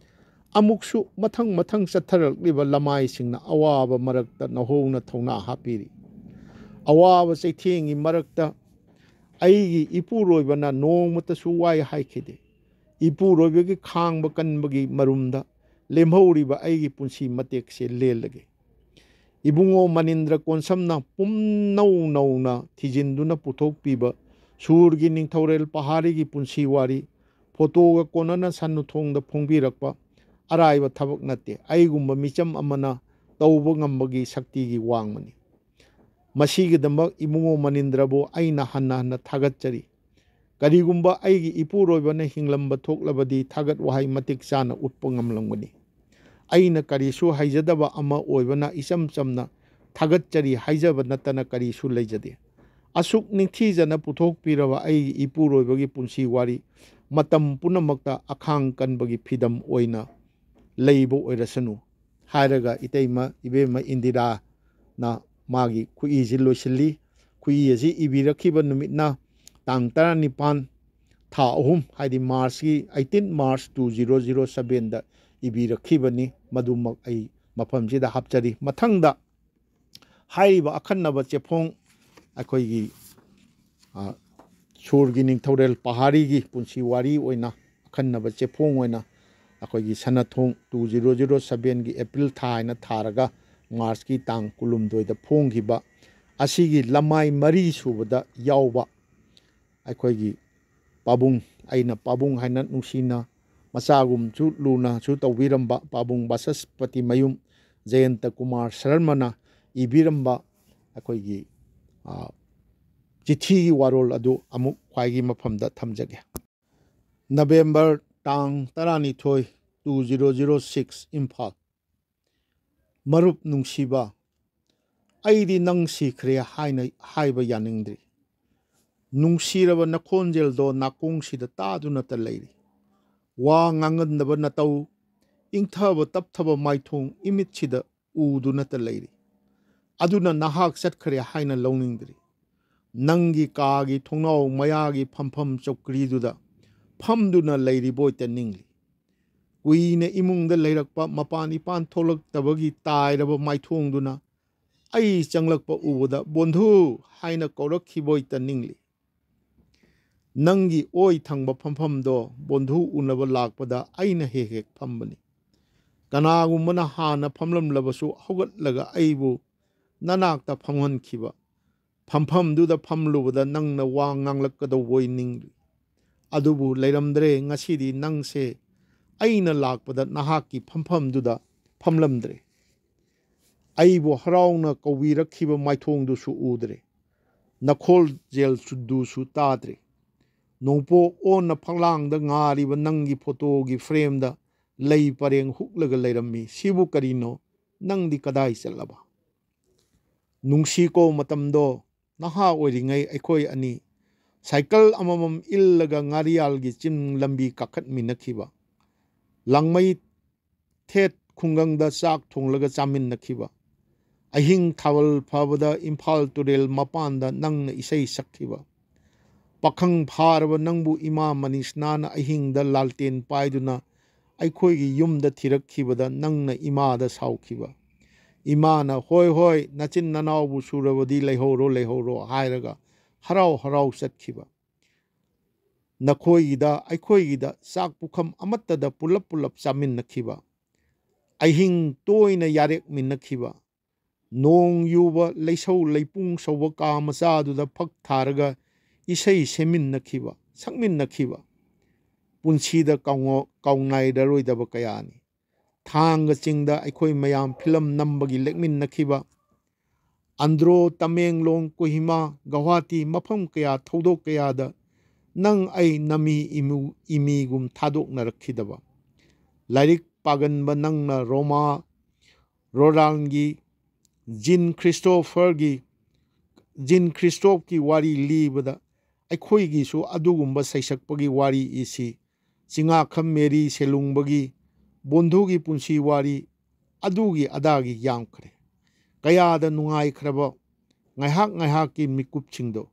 ꯑꯃꯨꯛꯁꯨ ꯃꯊꯪ ꯃꯊꯪ ꯆꯠꯊꯔꯛꯂꯤꯕ ꯂꯃꯥꯏꯁꯤꯡꯅ ꯑꯋꯥꯕ ꯃꯔꯛꯇ ꯅꯍꯣꯡꯅ ꯊꯧꯅꯥ ꯍꯥꯞꯄꯤꯔꯤ ꯑꯋꯥꯕ ꯆꯩꯊꯦꯡꯒꯤ ꯃꯔꯛꯇ ꯑꯩꯒꯤ ꯏꯄꯨꯔꯣꯏꯕꯅ ꯅꯣꯡꯃꯇꯁꯨ ꯋꯥꯏ ꯍꯥꯏꯈꯤꯗꯦ ꯏꯄꯨꯔꯣꯏꯕꯒꯤ ꯈꯥꯡꯕ ꯀꯟꯕꯒꯤ ꯃꯔꯨꯝꯗ ꯂꯦꯝꯍꯧꯔꯤꯕ ꯑꯩꯒꯤ ꯄꯨꯟꯁꯤ ꯃꯇꯦꯛꯁꯦ ꯂꯦꯜꯂꯒꯦ ꯏꯕꯨꯡꯉꯣ ꯃꯅꯤꯟꯗ꯭ꯔ ꯀꯣꯟꯁꯝꯅ ꯄꯨꯝꯅꯧ ꯅꯧꯅ ꯊꯤꯖꯤꯟꯗꯨꯅ ꯄꯨꯊꯣꯛꯄꯤꯕ ꯁꯨꯔꯒꯤ ꯅꯤꯡꯊꯧꯔꯦꯜ ꯄꯍꯥꯔꯤꯒꯤ ꯄꯨꯟꯁꯤ ꯋꯥꯔꯤ ꯐꯣꯇꯣꯒ ꯀꯣꯟꯅꯅ ꯁꯟꯅꯊꯣꯡꯗ ꯐꯣꯡꯕꯤꯔꯛꯄ ꯑꯔꯥꯏꯕ ꯊꯕꯛ ꯅꯠꯇꯦ ꯑꯩꯒꯨꯝꯕ ꯃꯤꯆꯝ ꯑꯃꯅ ꯇꯧꯕ ꯉꯝꯕꯒꯤ ꯁꯛꯇꯤꯒꯤ ꯋꯥꯡꯃꯅꯤ ꯃꯁꯤꯒꯤꯗꯃꯛ ꯏꯕꯨꯡꯉꯣ ꯃꯅꯤꯟꯗ꯭ꯔꯕꯨ ꯑꯩꯅ ꯍꯟꯅ ꯍꯟꯅ ꯊꯥꯒꯠꯆꯔꯤ ꯀꯔꯤꯒꯨꯝꯕ ꯑꯩꯒꯤ ꯏꯄꯨꯔꯣꯏꯕꯅ ꯍꯤꯡꯂꯝꯕ ꯊꯣꯛꯂꯕꯗꯤ ꯊꯥꯒꯠ ꯋꯥꯍꯩ ꯃꯇꯤꯛ ꯆꯥꯅ ꯎꯠꯄ ꯉꯝꯂꯝꯒꯅꯤ ꯑꯩꯅ ꯀꯔꯤꯁꯨ ꯍꯩꯖꯗꯕ ꯑꯃ ꯑꯣꯏꯕꯅ ꯏꯆꯝ ꯆꯝꯅ ꯊꯥꯒꯠꯆꯔꯤ ꯍꯥꯏꯖꯕ ꯅꯠꯇꯅ ꯀꯔꯤꯁꯨ ꯂꯩꯖꯗꯦ ꯑꯁꯨꯛ ꯅꯤꯡꯊꯤꯖꯅ ꯄꯨꯊꯣꯛꯄꯤꯔꯕ ꯑꯩꯒꯤ ꯏꯄꯨꯔꯣꯏꯕꯒꯤ ꯄꯨꯟꯁꯤ ꯋꯥꯔꯤ ꯃꯇꯝ ꯄꯨꯝꯅꯃꯛꯇ ꯑꯈꯥꯡ ꯀꯟꯕꯒꯤ ꯐꯤꯗꯝ ꯑꯣꯏꯅ ꯂꯩꯕ ꯑꯣꯏꯔꯁꯅꯨ ꯍꯥꯏꯔꯒ ꯏꯇꯩꯃ ꯏꯕꯦꯝꯃ ꯏꯟꯗꯤꯔꯥꯅ ꯃꯥꯒꯤ ꯈꯨꯏꯁꯤ ꯂꯣꯏꯁꯤꯜꯂꯤ ꯈꯨꯏ ꯑꯁꯤ ꯏꯕꯤꯔꯛꯈꯤꯕ ꯅꯨꯃꯤꯠꯅ ꯇꯥꯡ 19 ꯊꯥ 3 ꯍꯥꯏꯗꯤ ꯃꯥꯔꯆꯀꯤ 18 ꯃꯥꯔꯆ 2007ꯗ ꯏꯕꯤꯔꯛꯈꯤꯕꯅꯤ ꯃꯗꯨꯃꯛ ꯑꯩ ꯃꯐꯝꯁꯤꯗ ꯍꯥꯞꯆꯔꯤ ꯃꯊꯪꯗ ꯍꯥꯏꯔꯤꯕ ꯑꯈꯟꯅꯕ ꯆꯦꯐꯣꯡ ꯑꯩꯈꯣꯏꯒꯤ ꯁꯨꯔꯒꯤ ꯅꯤꯡꯊꯧꯔꯦꯜ ꯄꯍꯥꯔꯤꯒꯤ ꯄꯨꯟꯁꯤ ꯋꯥꯔꯤ ꯑꯣꯏꯅ ꯑꯈꯟꯅꯕ ꯆꯦꯐꯣꯡ ꯑꯣꯏꯅ ꯑꯩꯈꯣꯏꯒꯤ ꯁꯅꯊꯣꯡ 2007ꯒꯤ ꯑꯦꯄ꯭ꯔꯤꯜ ꯊꯥ ꯍꯥꯏꯅ ꯊꯥꯔꯒ ꯃꯥꯔꯆꯀꯤ ꯇꯥꯡ 12ꯗ ꯐꯣꯡꯈꯤꯕ ꯑꯁꯤꯒꯤ ꯂꯃꯥꯏ 4 ꯁꯨꯕꯗ ꯌꯥꯎꯕ ꯑꯩꯈꯣꯏꯒꯤ ꯄꯥꯕꯨꯡ ꯑꯩꯅ ꯄꯥꯕꯨꯡ ꯍꯥꯏꯅ ꯅꯨꯡꯁꯤꯅ ꯃꯆꯥꯒꯨꯝꯁꯨ ꯂꯨꯅꯁꯨ ꯇꯧꯕꯤꯔꯝꯕ ꯄꯥꯕꯨꯡ ꯕꯥꯁꯁꯄꯇꯤ ꯃꯌꯨꯝ ꯖꯌꯟꯇ ꯀꯨꯃꯥꯔ ꯁꯔꯃꯅ ꯏꯕꯤꯔꯝꯕ ꯑꯩꯈꯣꯏꯒꯤ ꯆꯤꯊꯤꯒꯤ ꯋꯥꯔꯣꯜ ꯑꯗꯨ ꯑꯃꯨꯛ ꯈ꯭ꯋꯥꯏꯒꯤ ꯃꯐꯝꯗ ꯊꯝꯖꯒꯦ ꯅꯕꯦꯝꯕꯔ ꯇꯥꯡ 12 2006 ꯏꯝꯐꯥꯜ ꯃꯔꯨꯞ ꯅꯨꯡꯁꯤꯕ ꯑꯩꯗꯤ ꯅꯪ ꯁꯤꯈ꯭ꯔꯦ ꯍꯥꯏꯅ ꯍꯥꯏꯕ ꯌꯥꯅꯤꯡꯗ꯭ꯔꯤ ꯅꯨꯡꯁꯤꯔꯕ ꯅꯈꯣꯟꯖꯦꯜꯗꯣ ꯅꯥꯀꯣꯡꯁꯤꯗ ꯇꯥꯗꯨꯅꯇ ꯂꯩꯔꯤ ꯋꯥ ꯉꯥꯡꯒꯟꯗꯕ ꯅꯇꯧ ꯏꯪꯊꯕ ꯇꯞꯊꯕ ꯃꯥꯏꯊꯣꯡ ꯏꯃꯤꯠꯁꯤꯗ ꯎꯗꯨꯅꯇ ꯂꯩꯔꯤ ꯑꯗꯨꯅ ꯅꯍꯥꯛ ꯆꯠꯈ꯭ꯔꯦ ꯍꯥꯏꯅ ꯂꯧꯅꯤꯡꯗ꯭ꯔꯤ ꯅꯪꯒꯤ ꯀꯥꯒꯤ ꯊꯣꯡꯅꯥꯎ ꯃꯌꯥꯒꯤ ꯐꯝꯐꯝ ꯆꯧꯀ꯭ꯔꯤꯗꯨꯗ ꯐꯝꯗꯨꯅ ꯂꯩꯔꯤꯕꯣꯏꯇ ꯅꯤꯡꯂꯤ ꯀꯨꯏꯅ ꯏꯃꯨꯡꯗ ꯂꯩꯔꯛꯄ ꯃꯄꯥꯟ ꯏꯄꯥꯟ ꯊꯣꯛꯂꯛꯇꯕꯒꯤ ꯇꯥꯏꯔꯕ ꯃꯥꯏꯊꯣꯡꯗꯨꯅ ꯑꯩ ꯆꯪꯂꯛꯄ ꯎꯕꯗ ꯕꯣꯟꯙꯨ ꯍꯥꯏꯅ ꯀꯧꯔꯛꯈꯤꯕꯣꯏꯇ ꯅꯤꯡꯂꯤ ꯅꯪꯒꯤ ꯑꯣꯏ ꯊꯪꯕ ꯐꯝꯐꯝꯗꯣ ꯕꯣꯟꯙꯨ ꯎꯅꯕ ꯂꯥꯛꯄꯗ ꯑꯩꯅ ꯍꯦꯛ ꯍꯦꯛ ꯐꯝꯕꯅꯤ꯫ ꯀꯅꯥꯒꯨꯝꯕꯅ ꯍꯥꯟꯅ ꯐꯝꯂꯝꯂꯕꯁꯨ ꯍꯧꯒꯠꯂꯒ ꯑꯩꯕꯨ ꯅꯅꯥꯛꯇ ꯐꯝꯍꯟꯈꯤꯕ ꯐꯝꯐꯝꯗꯨꯗ ꯐꯝꯂꯨꯕꯗ ꯅꯪꯅ ꯋꯥ ꯉꯥꯡꯂꯛꯀꯗꯧꯕꯣꯏ ꯅꯤꯡꯂꯨꯏ꯫ ꯑꯗꯨꯕꯨ ꯂꯩꯔꯝꯗ꯭ꯔꯦ꯫ ꯉꯁꯤꯗꯤ ꯅꯪꯁꯦ ꯑꯩꯅ ꯂꯥꯛꯄꯗ ꯅꯍꯥꯛꯀꯤ ꯐꯝꯐꯝꯗꯨꯗ ꯐꯝꯂꯝꯗ꯭ꯔꯦ꯫ ꯑꯩꯕꯨ ꯍꯔꯥꯎꯅ ꯀꯧꯕꯤꯔꯛꯈꯤꯕ ꯃꯥꯏꯊꯣꯡꯗꯨꯁꯨ ꯎꯗ꯭ꯔꯦ꯫ ꯅꯈꯣꯜꯖꯦꯜꯗꯨꯁꯨ ꯇꯥꯗ꯭ꯔꯦ꯫ ꯅꯣꯡꯄꯣꯛ ꯑꯣꯟꯅ ꯐꯛꯂꯥꯡꯗ ꯉꯥꯔꯤꯕ ꯅꯪꯒꯤ ꯐꯣꯇꯣꯒꯤ ꯐ꯭ꯔꯦꯝꯗ ꯂꯩ ꯄꯔꯦꯡ ꯍꯨꯛꯂꯒ ꯂꯩꯔꯝꯃꯤ꯫ ꯁꯤꯕꯨ ꯀꯔꯤꯅꯣ? ꯅꯪꯗꯤ ꯀꯗꯥꯏ ꯆꯠꯂꯕ? ꯅꯨꯡꯁꯤꯀꯣ ꯃꯇꯝꯗꯣ ꯅꯍꯥ ꯑꯣꯏꯔꯤꯉꯩ ꯑꯩꯈꯣꯏ ꯑꯅꯤ ꯁꯥꯏꯀꯜ ꯑꯃꯃꯝ ꯏꯜꯂꯒ ꯉꯥꯔꯤꯌꯥꯜꯒꯤ ꯆꯤꯡ ꯂꯝꯕꯤ ꯀꯥꯈꯠꯃꯤꯟꯅꯈꯤꯕ, ꯂꯥꯡꯃꯩ ꯊꯦꯠ ꯈꯨꯡꯒꯪꯗ ꯆꯥꯛ ꯊꯣꯡꯂꯒ ꯆꯥꯃꯤꯟꯅꯈꯤꯕ, ꯑꯍꯤꯡ ꯊꯥꯕꯜ ꯐꯥꯕꯗ ꯏꯝꯐꯥꯜ ꯇꯨꯔꯦꯜ ꯃꯄꯥꯟꯗ ꯅꯪꯅ ꯏꯁꯩ ꯁꯛꯈꯤꯕ, ꯄꯥꯈꯪ ꯐꯥꯔꯕ ꯅꯪꯕꯨ ꯏꯃꯥ ꯃꯅꯤꯁꯅꯥꯅ ꯑꯍꯤꯡꯗ ꯂꯥꯜꯇꯦꯟ ꯄꯥꯏꯗꯨꯅ ꯑꯩꯈꯣꯏꯒꯤ ꯌꯨꯝꯗ ꯊꯤꯔꯛꯈꯤꯕꯗ ꯅꯪꯅ ꯏꯃꯥꯗ ꯁꯥꯎꯈꯤꯕ, ꯏꯃꯥꯅ ꯍꯣꯏ ꯍꯣꯏ ꯅꯆꯤꯟ ꯅꯅꯥꯎꯕꯨ ꯁꯨꯔꯕꯗꯤ ꯂꯩꯍꯧꯔꯣ ꯂꯩꯍꯧꯔꯣ ꯍꯥꯏꯔꯒ ꯍꯔꯥꯎ ꯍꯔꯥꯎ ꯆꯠꯈꯤꯕ, ꯅꯈꯣꯏꯒꯤꯗ ꯑꯩꯈꯣꯏꯒꯤꯗ ꯆꯥꯛ ꯄꯨꯈꯝ ꯑꯃꯠꯇꯗ ꯄꯨꯂꯞ ꯄꯨꯂꯞ ꯆꯥꯃꯤꯟꯅꯈꯤꯕ, ꯑꯍꯤꯡ ꯇꯣꯏꯅ ꯌꯥꯔꯦꯛꯃꯤꯟꯅꯈꯤꯕ, ꯅꯣꯡ ꯌꯨꯕ ꯂꯩꯁꯧ ꯂꯩꯄꯨꯡ ꯁꯧꯕ ꯀꯥ ꯃꯆꯥꯗꯨꯗ ꯐꯛ ꯊꯥꯔꯒ ꯏꯁꯩ ꯁꯦꯝꯃꯤꯟꯅꯈꯤꯕ, ꯁꯛꯃꯤꯟꯅꯈꯤꯕ ꯄꯨꯟꯁꯤꯗ ꯀꯥꯎꯅꯥꯏꯔꯔꯣꯏꯗꯕ ꯀꯌꯥꯅꯤ꯫ ꯊꯥꯡꯒ ꯆꯤꯡꯗ ꯑꯩꯈꯣꯏ ꯃꯌꯥꯝ ꯐꯤꯂꯝ ꯅꯝꯕꯒꯤ ꯂꯦꯛꯃꯤꯟꯅꯈꯤꯕ, ꯑꯟꯗ꯭ꯔꯣ, ꯇꯃꯦꯡꯂꯣꯡ, ꯀꯣꯍꯤꯃꯥ, ꯒꯧꯍꯥꯇꯤ ꯃꯐꯝ ꯀꯌꯥ ꯊꯧꯗꯣꯛ ꯀꯌꯥꯗ ꯅꯪ ꯑꯩ ꯅꯃꯤ ꯏꯃꯤꯒꯨꯝ ꯊꯥꯗꯣꯛꯅꯔꯛꯈꯤꯗꯕ, ꯂꯥꯏꯔꯤꯛ ꯄꯥꯒꯟꯕ ꯅꯪꯅ ꯔꯣꯃꯥ ꯔꯣꯂꯥꯟꯒꯤ ꯖꯤꯟ ꯈ꯭ꯔꯤꯁꯇꯣꯞꯀꯤ ꯋꯥꯔꯤ ꯂꯤꯕꯗ ꯑꯩꯈꯣꯏꯒꯤꯁꯨ ꯑꯗꯨꯒꯨꯝꯕ ꯁꯩꯁꯛꯄꯒꯤ ꯋꯥꯔꯤ ꯏꯁꯤ, ꯆꯤꯉꯥꯈꯝ ꯃꯦꯔꯤ ꯁꯦꯂꯨꯡꯕꯒꯤ ꯕꯣꯟꯙꯨꯒꯤ ꯄꯨꯟꯁꯤ ꯋꯥꯔꯤ ꯑꯗꯨꯒꯤ ꯑꯗꯥꯒꯤ ꯌꯥꯝꯈ꯭ꯔꯦ꯫ ꯀꯌꯥꯗ ꯅꯨꯡꯉꯥꯏꯈ꯭ꯔꯕ ꯉꯥꯏꯍꯥꯛ ꯉꯥꯏꯍꯥꯛꯀꯤ ꯃꯤꯀꯨꯞꯁꯤꯡꯗꯣ,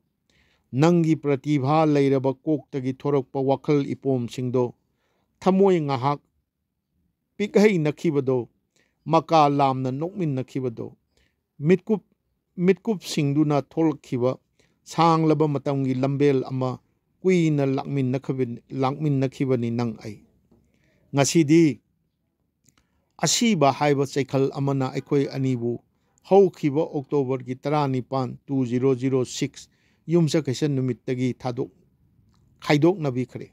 ꯅꯪꯒꯤ ꯄ꯭ꯔꯇꯤꯚꯥ ꯂꯩꯔꯕ ꯀꯣꯛꯇꯒꯤ ꯊꯣꯔꯛꯄ ꯋꯥꯈꯜ ꯏꯄꯣꯝꯁꯤꯡꯗꯣ, ꯊꯃꯣꯏ ꯉꯥꯏꯍꯥꯛ ꯄꯤꯛꯍꯩꯅꯈꯤꯕꯗꯣ, ꯃꯀꯥ ꯂꯥꯝꯅ ꯅꯣꯛꯃꯤꯟꯅꯈꯤꯕꯗꯣ, ꯃꯤꯠꯀꯨꯞꯁꯤꯡꯗꯨꯅ ꯊꯣꯛꯂꯛꯈꯤꯕ ꯁꯥꯡꯂꯕ ꯃꯇꯝꯒꯤ ꯂꯝꯕꯦꯜ ꯑꯃ ꯀꯨꯏꯅ ꯂꯥꯛꯃꯤꯟꯅꯈꯤꯕꯅꯤ ꯅꯪ ꯑꯩ꯫ ꯉꯁꯤꯗꯤ ꯑꯁꯤꯕ ꯍꯥꯏꯕ ꯆꯩꯈꯜ ꯑꯃꯅ ꯑꯩꯈꯣꯏ ꯑꯅꯤꯕꯨ ꯍꯧꯈꯤꯕ ꯑꯣꯛꯇꯣꯕꯔꯒꯤ 19, 2006 ꯌꯨꯝꯁꯀꯩꯁ ꯅꯨꯃꯤꯠꯇꯒꯤ ꯈꯥꯏꯗꯣꯛꯅꯕꯤꯈ꯭ꯔꯦ꯫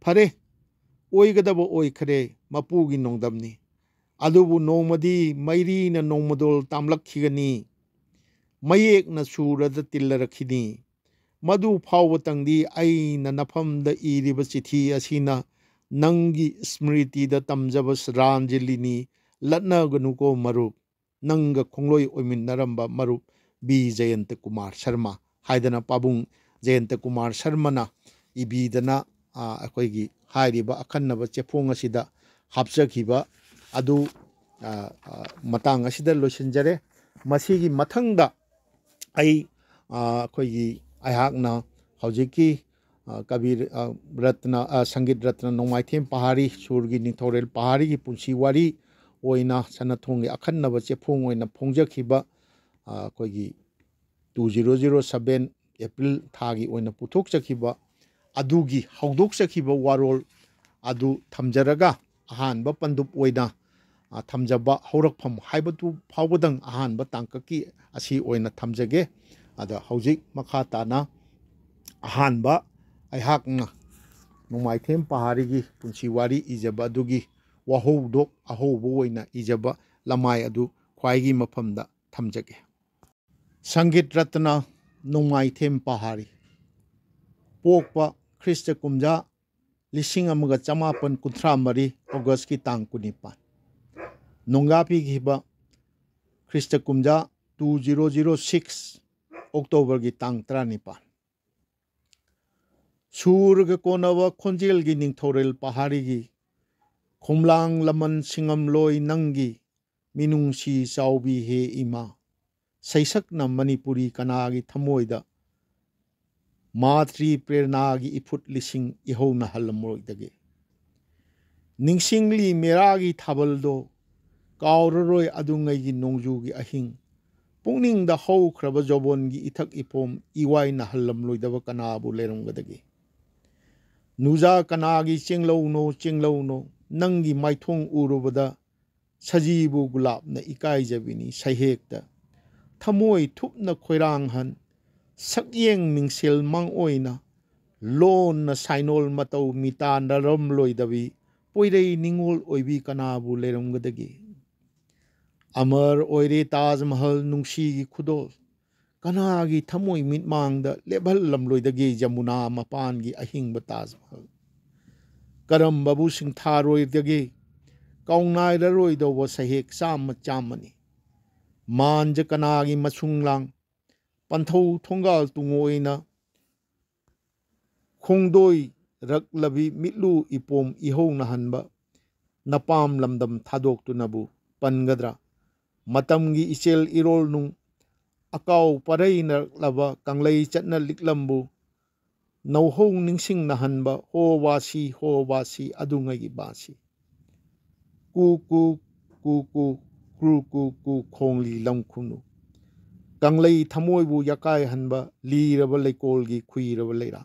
ꯐꯔꯦ, ꯑꯣꯏꯒꯗꯕ ꯑꯣꯏꯈ꯭ꯔꯦ, ꯃꯄꯨꯒꯤ ꯅꯣꯡꯗꯝꯅꯤ꯫ ꯑꯗꯨꯕꯨ ꯅꯣꯡꯃꯗꯤ ꯃꯩꯔꯤꯅ ꯅꯣꯡꯃꯗꯣꯜ ꯇꯥꯝꯂꯛꯈꯤꯒꯅꯤ, ꯃꯌꯦꯛꯅ ꯁꯨꯔꯗ ꯇꯤꯜꯂꯔꯛꯈꯤꯅꯤ꯫ ꯃꯗꯨ ꯐꯥꯎꯕꯇꯪꯗꯤ ꯑꯩꯅ ꯅꯐꯝꯗ ꯏꯔꯤꯕ ꯆꯤꯊꯤ ꯑꯁꯤꯅ ꯅꯪꯒꯤ ꯁ꯭ꯃ꯭ꯔꯤꯇꯤꯗ ꯇꯝꯖꯕ ꯁ꯭ꯔꯥꯟꯖꯂꯤꯅꯤ꯫ ꯂꯠꯅꯒꯅꯨꯀꯣ ꯃꯔꯨꯞ, ꯅꯪꯒ ꯈꯣꯡꯂꯣꯏ ꯑꯣꯏꯃꯤꯟꯅꯔꯝꯕ ꯃꯔꯨꯞ ꯕꯤ ꯖꯌꯟꯇ ꯀꯨꯃꯥꯔ ꯁꯔꯃ ꯍꯥꯏꯗꯅ ꯄꯥꯕꯨꯡ ꯖꯌꯟꯇ ꯀꯨꯃꯥꯔ ꯁꯔꯃꯅ ꯏꯕꯤꯗꯅ ꯑꯩꯈꯣꯏꯒꯤ ꯍꯥꯏꯔꯤꯕ ꯑꯈꯟꯅꯕ ꯆꯦꯐꯣꯡ ꯑꯁꯤꯗ ꯍꯥꯞꯆꯈꯤꯕ ꯑꯗꯨ ꯃꯇꯥꯡ ꯑꯁꯤꯗ ꯂꯣꯏꯁꯤꯟꯖꯔꯦ꯫ ꯃꯁꯤꯒꯤ ꯃꯊꯪꯗ ꯑꯩꯍꯥꯛꯅ ꯍꯧꯖꯤꯛꯀꯤ ꯀꯕꯤ ꯔꯠꯅ ꯁꯪꯒꯤꯠ ꯔꯠꯅ ꯅꯣꯡꯃꯥꯏꯊꯦꯝ ꯄꯍꯥꯔꯤ ꯁꯨꯔꯒꯤ ꯅꯤꯡꯊꯧꯔꯦꯜ ꯄꯍꯥꯔꯤꯒꯤ ꯄꯨꯟꯁꯤ ꯋꯥꯔꯤ ꯑꯣꯏꯅ ꯁꯅꯥꯊꯣꯡꯒꯤ ꯑꯈꯟꯅꯕ ꯆꯦꯐꯣꯡ ꯑꯣꯏꯅ ꯐꯣꯡꯖꯈꯤꯕ ꯑꯩꯈꯣꯏꯒꯤ 2007 ꯑꯦꯄ꯭ꯔꯤꯜ ꯊꯥꯒꯤ ꯑꯣꯏꯅ ꯄꯨꯊꯣꯛꯆꯈꯤꯕ ꯑꯗꯨꯒꯤ ꯍꯧꯗꯣꯛꯆꯈꯤꯕ ꯋꯥꯔꯣꯜ ꯑꯗꯨ ꯊꯝꯖꯔꯒ ꯑꯍꯥꯟꯕ ꯄꯟꯗꯨꯞ ꯑꯣꯏꯅ ꯊꯝꯖꯕ ꯍꯧꯔꯛꯐꯝ ꯍꯥꯏꯕꯗꯨ ꯐꯥꯎꯕꯗꯪ ꯑꯍꯥꯟꯕ ꯇꯥꯡꯀꯛꯀꯤ ꯑꯁꯤ ꯑꯣꯏꯅ ꯊꯝꯖꯒꯦ꯫ ꯑꯗ ꯍꯧꯖꯤꯛ ꯃꯈꯥ ꯇꯥꯅ ꯑꯍꯥꯟꯕ ꯑꯩꯍꯥꯛꯅ ꯅꯣꯡꯃꯥꯏꯊꯦꯝ ꯄꯍꯥꯔꯤꯒꯤ ꯄꯨꯟꯁꯤ ꯋꯥꯔꯤ ꯏꯖꯕ ꯑꯗꯨꯒꯤ ꯋꯥꯍꯧꯗꯣꯛ ꯑꯍꯧꯕ ꯑꯣꯏꯅ ꯏꯖꯕ ꯂꯃꯥꯏ ꯑꯗꯨ ꯈ꯭ꯋꯥꯏꯒꯤ ꯃꯐꯝꯗ ꯊꯝꯖꯒꯦ꯫ ꯁꯪꯒꯤꯠ ꯔꯠꯅ ꯅꯣꯡꯃꯥꯏꯊꯦꯝ ꯄꯍꯥꯔꯤ, ꯄꯣꯛꯄ ꯈ꯭ꯔꯤꯁꯇ ꯀꯨꯝꯖꯥ 1933 ꯑꯣꯒꯁꯀꯤ ꯇꯥꯡ 19, ꯅꯣꯡꯒꯥ ꯄꯤꯈꯤꯕ ꯈ꯭ꯔꯤꯁꯇ ꯀꯨꯝꯖꯥ 2006 ꯑꯣꯛꯇꯣꯕꯔꯒꯤ ꯇꯥꯡ 19꯫ ꯁꯨꯔꯒ ꯀꯣꯟꯅꯕ ꯈꯣꯟꯖꯦꯜꯒꯤ ꯅꯤꯡꯊꯧꯔꯦꯜ ꯄꯍꯥꯔꯤꯒꯤ ꯈꯣꯝꯂꯥꯡ ꯂꯃꯟ ꯁꯤꯡꯉꯝꯂꯣꯏ ꯅꯪꯒꯤ ꯃꯤꯅꯨꯡꯁꯤ ꯆꯥꯎꯕꯤ ꯍꯦ ꯏꯃꯥ, ꯁꯩꯁꯛꯅ ꯃꯅꯤꯄꯨꯔꯤ ꯀꯅꯥꯒꯤ ꯊꯃꯣꯏꯗ ꯃꯥꯇ꯭ꯔꯤ ꯄ꯭ꯔꯦꯔꯅꯥꯒꯤ ꯏꯐꯨꯠ ꯂꯤꯁꯤꯡ ꯏꯍꯧꯅ ꯍꯜꯂꯝꯂꯣꯏꯗꯒꯦ꯫ ꯅꯤꯡꯁꯤꯡꯂꯤ ꯃꯦꯔꯥꯒꯤ ꯊꯥꯕꯜꯗꯣ, ꯀꯥꯎꯔꯔꯣꯏ ꯑꯗꯨꯉꯩꯒꯤ ꯅꯣꯡꯖꯨꯒꯤ ꯑꯍꯤꯡ, ꯄꯨꯛꯅꯤꯡꯗ ꯍꯧꯈ꯭ꯔꯕ ꯖꯣꯕꯣꯟꯒꯤ ꯏꯊꯛ ꯏꯐꯣꯝ ꯏꯋꯥꯏ ꯅꯥꯍꯜꯂꯝꯂꯣꯏꯗꯕ ꯀꯅꯥꯕꯨ ꯂꯩꯔꯝꯒꯗꯒꯦ꯫ नुजा कनागी चिंगलौनो नंगी माइथोंग उरुबदा सजीबु गुलाब न इकाई जबिनी सहेक्ता थमोय थुपना खोइरांग हन सक्येंग मिंगसेल मंग ओइना लोन न साइनोल मतौ मिता नरम लोइदबी पोइरई निंगोल ओइबी कनाबु लेरमगदगी अमर ओइरे ताजमहल नुंगसीगी खुदोल कनागी थमोय मिटमांगदा लेभल लमलोइदगी जमुना मपानगी अहिंग ताजमहल करमबबु सिंथारोइदगी कौनाइररोइदोब सहेक चामनी मांज कनागी मसुंगलांग पंथौ थोंगाल तुंगोइना खोंदोई रकलबी मिटलु इपोम इहौ नहनबा नपाम लमदम थादोक्तुनबु पनगद्रा मतमगी इचेल इरोल नुंग अकाउ परैना लबा कंगलई चटना लिकलम्बु नौहौ निंगसिंग नहनबा हो वासी अदुंगगी बासी कु कु कु कु क्रू कु कु खोंगली लमखुनु कंगलई थमोइबु यकाय हनबा लीरब लेकोलगी खुइरब लेरा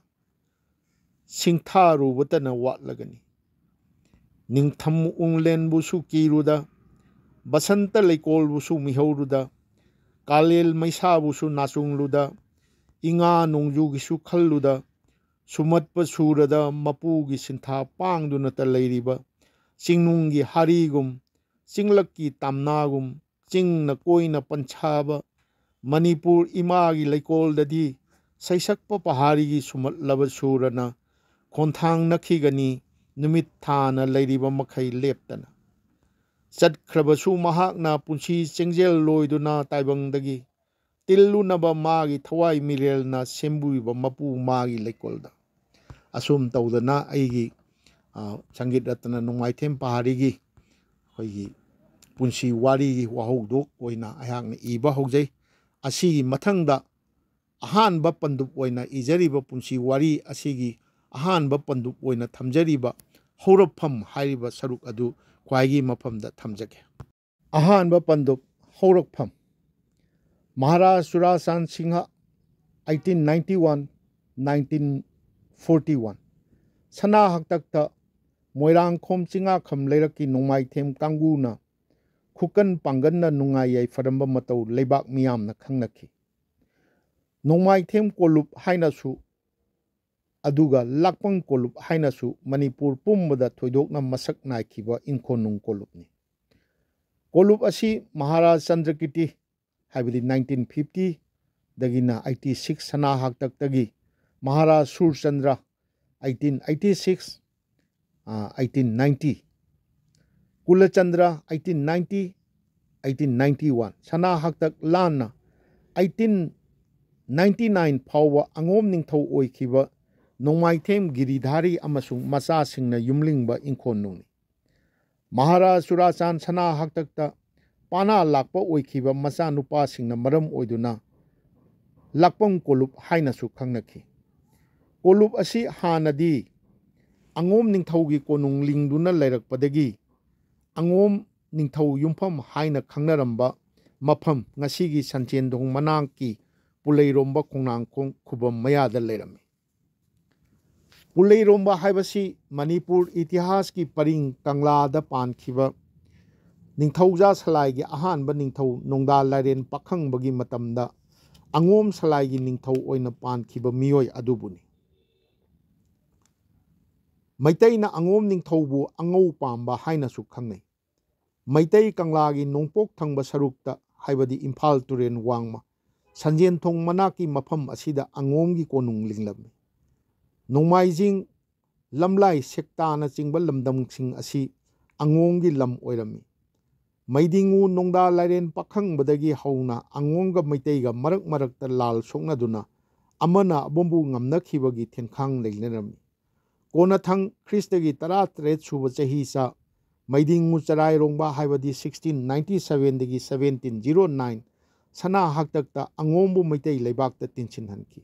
सिंथारुबतना वाटलगनी निंगथम उंगलेनबुसु कीरुदा बसंत लेकोलबुसु मिहौरुदा कालेल मैसाबुसु नाचुंगलुदा इंगा नोंजुगिसु खल्लुदा सुमत्प सुरदा मपुगी सिंथा पांगदुनता लेरिबा चिंगनुंगी हारीगुम चिंगलक्की तामनागुम चिंगना कोइना पंछाबा मणिपुर इमागी लेकोलददी सैसक्प पहाड़ीगी सुमतलब सुरना खोंथांग नखिगनी नुमित थाना लेरिबा मखै लेप्तना चटख्रबसु महाकना पुंसी चेंजेल लोइदुना ताइबंगदगी तिल्लुनबा मागी थवाई मिरेलना सेंबुइबा मपु मागी लेकोलदा असुम तौदना आइगी संगीत रत्न नोंमाइथेम पहाड़ीगी अखोइगी पुंसी वारीगी वाहौदोक ओइना अहांगना इबा हौजै असिगी मथंगदा अहानबा पंदुप ओइना इजरिबा पुंसी वारी असिगी अहानबा पंदुप ओइना थमजरिबा हौरफम हाइरिबा सरुक अदु ख्वाइगी मफमदा थमजगे अहानबा पंदुप हौरफम महाराज सुरासान सिंह 1891-1941 सना हक्तकता मोइरांगखोम चिंगाखम लेरकी नोंमाइथेम कांगुना खुकन पांगन्ना नुंगाई याइफरंबा मतौ लेबाक मियामना खंगनखी नोंमाइथेम कोलुप हाइनासु अदुगा लाकपंग कोलुप हाइनासु मणिपुर पुंबदा थोइदोकना मसक नाइखिबा इंखोनुंग कोलुपनी कोलुप असी महाराज चंद्रकीर्ति हाइबदी 1950 दगिना 86 सना हाक्तकतगी महाराज सूरचंद्र 1886 1890 कुलचंद्र 1890 1891 सना हक्तक लाना 1899 फाउवा अंगोम निंगथौ ओइखिबा नोंमाइथेम गिरिधारी अमसुंग मचासिंगना युमलिंगबा इंखोनुंगनी महाराज सुराचान सना हक्तकता पाना लाकपा ओइखिबा मचा नुपासिंगना मरम ओइदुना लाकपंग कोलुप हाइनासु खंगनखी कोलुप असी हानदी अंगोम निंगथौगी कोनुंग लिंगदुना लेरकपदगी अंगोम निंगथौ युमफम हाइना खंगनरंबा मफम ngasiगी संचेंदोंग मनांगकी पुलैरोंबा खोंनांगखों खुबम मयादा लेरमी पुलैरोंबा हाइबसी मणिपुर इतिहास की परिंग कंगलादा पानखिबा निंगथौजा सलाइगी अहानबा निंगथौ नोंदा लाइरेन पाखंबगी मतमदा अंगोम सलाइगी निंगथौ ओइना पानखिबा मियोय अदुबुनी मैतैना अंगोम निंगथौबु अंगौ पांबा हाइनासु खंगनै मैतै कंगलागी नोंपोक थंबा सरुक्ता हाइबदी इम्फाल तुरेन वांगमा संजेनथोंग मनाकी मफम असिदा अंगोमगी कोनुंग लिंगलमी नोंमाइजिंग लमलाई सेक्ताना चिंबा लमदमसिंग असी अंगोमगी लम ओइरमी मैदिंगु नोंदा लाइरेन पाखंबदगी हौना अंगोमगा मैतैगा मरक मरकता लाल सोंगनादुना अमना अबोंबु ngamnakibagi थेनखांग लेगलेरमी कोनथंग ख्रिस्टगी 13 सुब चहीसा मैदिंगु चराइरोंबा हाइबदी 1697 दगी 1709 सना हक्तकता अंगोमबु मैतै लेबाकता तिनसिनहनकी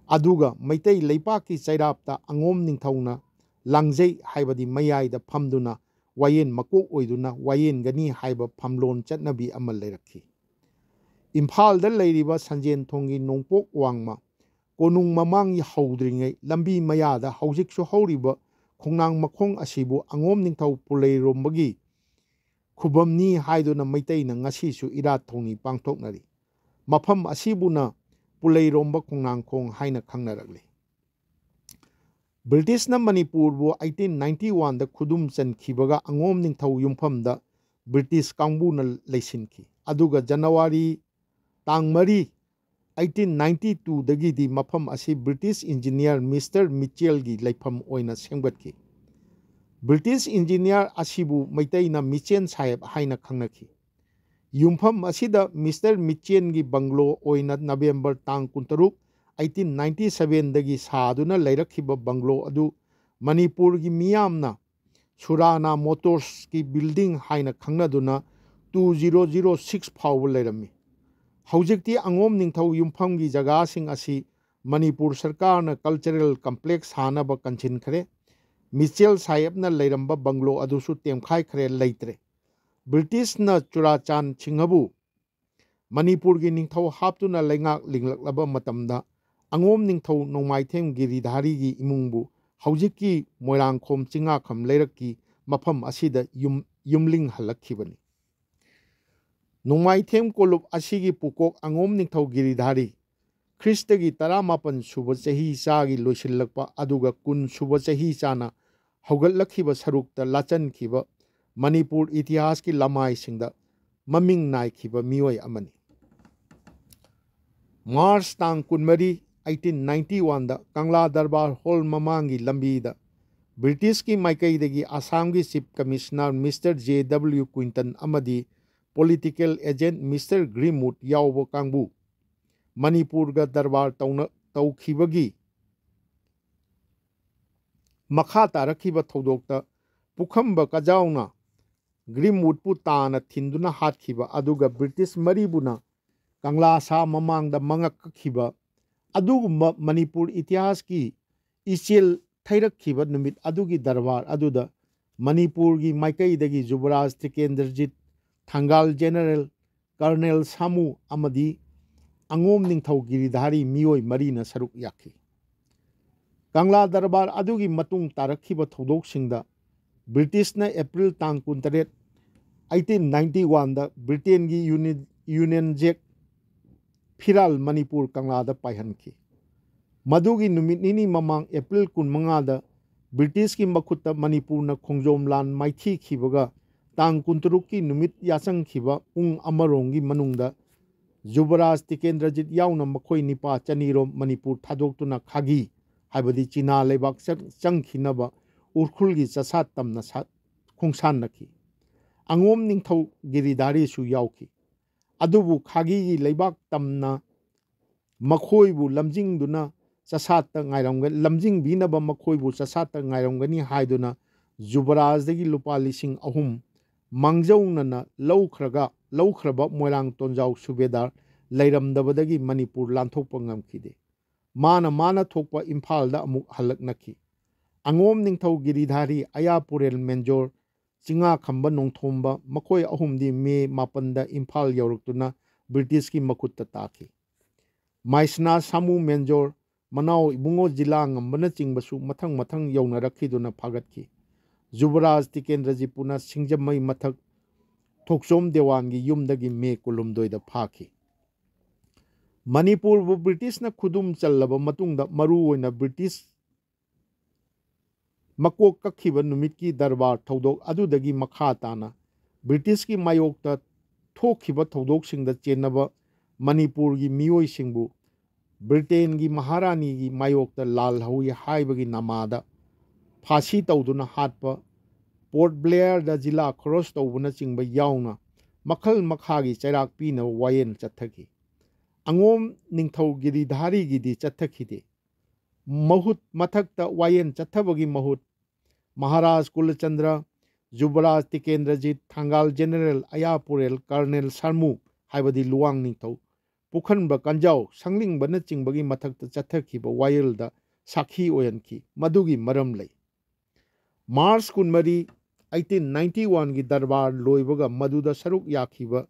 अदुगा मैतै लेपाकी चैरापता अंगोम निंगथौना लांगजै हाइबदी मयाइदा फमदुना वायेन मकोक ओइदुना वायेन गनी हाइबा फमलोन चटनबी अमल लेरखी इम्फाल दा लेरिबा संजेन थोंगी नोंपोक वांगमा कोनुंग ममांग हौद्रिङै लंबी मयादा हौजिकसु हौरिबा खोंनांग मखोंग असिबु अंगोम निंगथौ पुलैरोंबगी खुबमनी हाइदुना मैतैना ngasisu इरात थौनी पांगथोकनरी मफम असिबुना पुलैरोंबा खोंनांगखोंग हाइना खंगनरगले ब्रिटिश न मणिपुर बु 1891 दा खुदुम चनखिबगा अंगोम निंगथौ युमफमदा ब्रिटिश कांगबुना लैसिनखि अदुगा जनवरी तांग मरी 1892 दगी दी मफम असी ब्रिटिश इंजीनियर मिस्टर मिचेल की लेफम ओइना सेंगबटखि ब्रिटिश इंजीनियर असिबु मैतैना मिचेन साहेब हाइना खंगनखि युमफम असिदा मिस्टर मिचेन की बंगलो ओइना नवंबर तांग 13 1897 दगी सादुना लैरखिबा बंगलो अदु मणिपुर की मियामना सुराना मोटर्स की बिल्डिंग हाइना खंगनदुना 2006 फाव लैरमी हौजिकती अंगोम निंगथौ युमफम की जगह सिंग असी मणिपुर सरकार न कल्चरल कम्प्लेक्स हानब कंचिनखरे मिचेल साहेब न लैरंबा बंगलो अदुसु टेमखाई खरे लैत्रे ब्रिटिश न चुराचान सिंहबु मणिपुर की निंगथौ हापतुना लैंगाक लिंगलकलबा मतमदा अंगोम निंगथौ नोंमाइथेम गिरिधारी की इमुंगबु हौजिककी मोइरांगखोम चिंगाखम लैरक्की मफम असिदा युमलिंग हलक्खिबनी नोंमाइथेम कोलुप असिगी पुकोक अंगोम निंगथौ गिरिधारी ख्रिस्टगी 18 सुब चही चागी लोइसिल्लकपा अदुगा 10 सुब चही चाना हौगलखिबा सरुकता लाचनखिबा मणिपुर इतिहास की लमाइसिंगदा ममिंग नाइखिबा मियोय अमनी मार्च तांग 19 1891 दा कंगला दरबार हॉल ममांगी लंबीदा ब्रिटिश की माइकईदगी आसाम की chief commissioner mister JW Quinton अमदी पॉलिटिकल एजेंट मिस्टर ग्रीमवुड यावबो कांगबु मणिपुर का दरबार तौखिबगी मखा तारखिबा थौदोकता पुखंबा कजाउना ग्रीमवुड पु ताना थिंदुना हातखिबा अदुगा ब्रिटिश मरीबुना कंगला सा ममांगदा मंगकखिबा अदुगुम्बा मणिपुर इतिहास की इचेल थैरखिबा नुमित अदुगी दरबार अदुदा मणिपुर की माइकईदगी जुबराज तिकेंद्रजीत थांगाल जेनरल कर्नल सामू अमदी अंगोम निंगथौ गिरिधारी मियोय मरीना सरुक याखी कंगला दरबार अदुगी मतुंग तारखिबा थौदोकसिंगदा ब्रिटिशना अप्रैल तांग 19 1891 दा ब्रिटेन की यूनियन जैक फिराल मणिपुर कंगलादा पाइहनखी मधुगी नुमित निनी ममांग अप्रैल 15 दा ब्रिटिश की मखुत्ता मणिपुरना खोंजोम लान माइथीखिबगा तांग 19 की नुमित याचंगखिबा पुंग अमरोंगी मनुंगदा जुबराज तिकेंद्रजीत याउना मखोई निपा चनीरोम मणिपुर थादोक्तुना खागी हाइबदी चीना लेबाक चंगखिनबा उर्खुलगी चसा तमना खोंसानखी अंगोम निंगथौ गिरिधारी सु याउखी अदुबु खागी की लेबाक तमना मखोईबु लमजिंगदुना चसात गायरमगन लमजिंग बीनबा मखोईबु चसात गायरमगनी हाइदुना जुबराजदगी लुपा लिसिंग अहुम मांगजौनना लौख्रबा मोइरांग तोंजाउ सुबेदार लैरमदबदगी मणिपुर लांथोकपा ngamखिदे माना थोकपा इम्फालदा अमुक हलकनखी अंगोम निंगथौ गिरिधारी अयापुरेल मेंजोर चिंगा खंबा नोंथोंबा मखोई अहुमदी मे 9 इम्फाल यौरक्तुना ब्रिटिश की मखुत्ता ताखी माइसना सामू मेंजोर मनाव इबुंगो जिला ngambana चिंगबसु मथंग यौनरखिदुना फागतखी जुबराज तिकेंद्रजी पुना सिंजमई मथक थोकसोम देवान की युमदगी मे कुलुमदोइदा फाखी मणिपुर ब्रिटिश न खुदुम चल्लबा मतुंगदा मरु ओइना ब्रिटिश मकोक कखिबा नुमित की दरबार थौदोक अदुदगी मखा ताना ब्रिटिश की मायोक्ता थोखिबा थौदोकसिंगदा चेनबा मणिपुर की मियोई सिंगबु ब्रिटेन की महारानी की मायोक्ता लाल हौई हाइबगी नामादा फांसी तौदुना हाटपा पोर्ट ब्लेयर दा जिला क्रॉस तौबना चिंगबा याउना मखल मखागी चैराक पीना वायेन चथकी अंगोम निंगथौ गिरिधारी गिदी चथखिदे महुत मथक्ता वायेन चथबगी महुत महाराज कुलचंद्र जुबराज तिकेंद्रजीत थांगाल जेनरल अयापुरेल कर्नल सरमू हाइबदी लुवांग निंगथौ पुखनबा कंजाउ संगलिंगबना चिंगबगी मथक्ता चथखिबा वायेलदा साखी ओयनखी मधुगी मरम लई मार्च 19 1891 की दरबार लोइबगा मधुदा सरुक याखिबा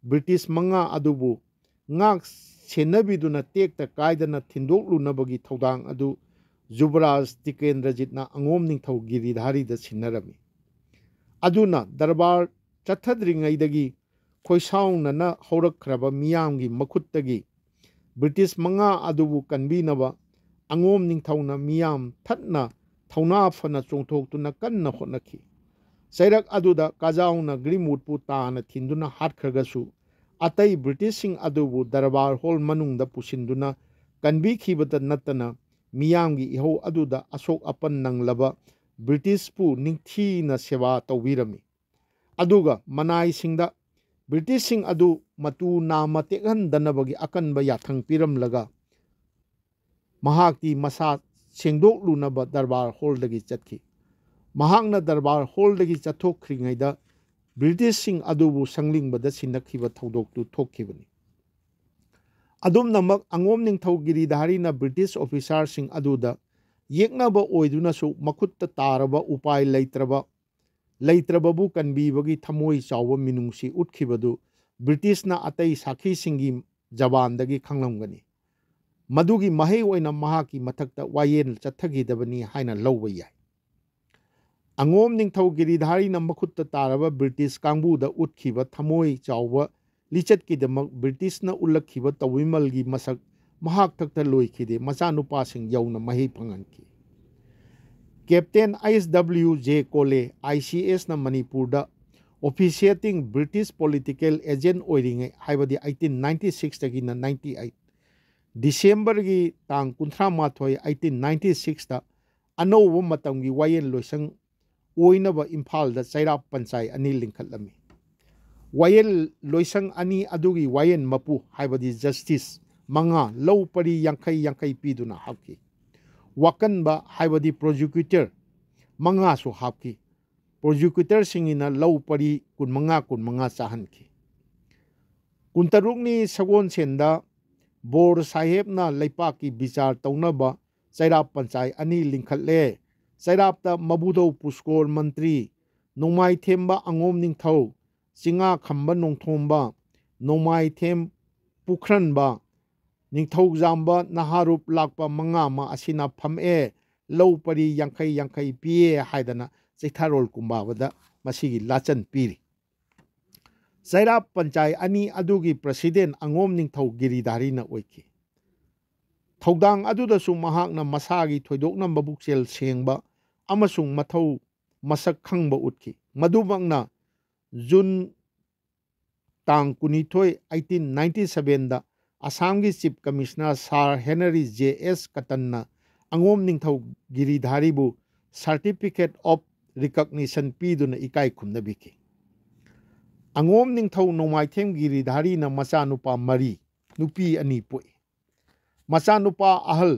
ब्रिटिश मंगा अदुबु सेन्नबिदुना टेक्ता कायदना थिंदोकलुनबगी थौदांग अदु जुबराज टिकेंद्रजितना अंगोम निंगथौ गिरिधारीदा सिन्नरमी अदुना दरबार चथद्रिङैदगी खोइसाउनना हौरखरबा मियामगी मखुत्तगी ब्रिटिश मंगा अदुबु कन्बीनबा अंगोम निंगथौना मियाम थतना थौना फना चोंथोक्तुना कन्ना होनखी सैरक अदुदा काजाउना ग्रीमवुडपु ताना थिंदुना हाटखरगसु अतै ब्रिटिश सिंह अदुबु दरबार हॉल मनुंगदा पुसिंदुना कन्बीखिबदा नत्तना मियामगी इहो अदुदा अशोक अपन नंगलबा ब्रिटिश पु निंगथीना सेवा तौबीरमी अदुगा मनाई सिंगदा ब्रिटिश सिंह अदु मतु नाम तेगहनदनबगी अकनबा याथंग पिरमलगा महाक्ति मसा सेंगदोकलुनबा दरबार हॉलदगी चतखी महांगना दरबार हॉलदगी चथोखरिङैदा ब्रिटिश सिंह अदुबु संगलिंगबदा सिनखिबा थौदोकतु थोखिबनी अदुमनमक अंगोम निंगथौ गिरिधारीना ब्रिटिश ऑफिसर सिंह अदुदा येकनबा ओइदुनासु मखुत्ता तारबा उपाय लैत्रबबु कन्बीबगी थमोई चावबा मिनुंगसी उठखिबदु ब्रिटिशना अतै साखी सिंगी जवानदगी खंगलमगनी मदुगी महै ओइना महाकी मथक्ता वायेन चथगिदबनी हाइना लौबा याय अंगोम निंगथौ गिरिधारीना मखुत्ता तारबा ब्रिटिश कांगबुदा उठखिबा थमोई चावबा लिचतकीदमक ब्रिटिशना उल्लखिबा तविमलगी मसक महाक थक्ता लोइखिदे मचानुपासिंग यौना मही फंगनकी कैप्टन ISWJ कोले ICS ना मणिपुरदा ऑफिशिएटिंग ब्रिटिश पॉलिटिकल एजेंट ओइरिङै हाइबदी 1896 तगिना 98 डिसेंबर की तांग 38 1896 ता अनौब मतमगी वायेन लोइसंग ओइनबा इम्फालदा चैराप पंचायत अनि लिंखलमी वायेन लोइसंग अनि अदुगी वायेन मपु हाइबदी जस्टिस मंगा लौ परी यांखै यांखै पीदुना हापकी वाकनबा हाइबदी प्रोसिक्यूटर मंगा सु हापकी प्रोसिक्यूटर सिंगिना लौ परी कुन मंगा चाहनकी कुंतरुकनी सगोन सेंदा बोर साहेबना लेपाकी विचार तौनबा चैराप पंचायत अनि लिंखले चैरापता मबुदौ पुष्कोर मंत्री नोंमाइथेमबा अंगोम निंगथौ चिंगा खंबा नोंथोंबा नोंमाइथेम पुखरनबा निंगथौजाम्बा नहारुप लाकपा मंगामा असिना फमए लौ परी यांखै यांखै पिए हाइदना चैथारोल कुंबाबदा मसिगी लाचन पीरी चैराप पंचायत अनि अदुगी प्रेसिडेंट अंगोम निंगथौ गिरिधारीना ओइखी थौदांग अदुदसु महाकना मसागी थोइदोकना मबुकसेल सेंगबा अमसुंग मथौ मसक खंगबा उठकी मदुमकना जून तांग 19 1897 दा असम की chief commissioner sir Henry JS कटन्ना अंगोम निंगथौ गिरिधारीबु सर्टिफिकेट ऑफ रिकॉग्निशन पीदुना इकाई खुमनबिकी अंगोम निंगथौ नोंमाइथेम गिरिधारीना मचानुपा मरी नुपी अनि पोई मचानुपा अहल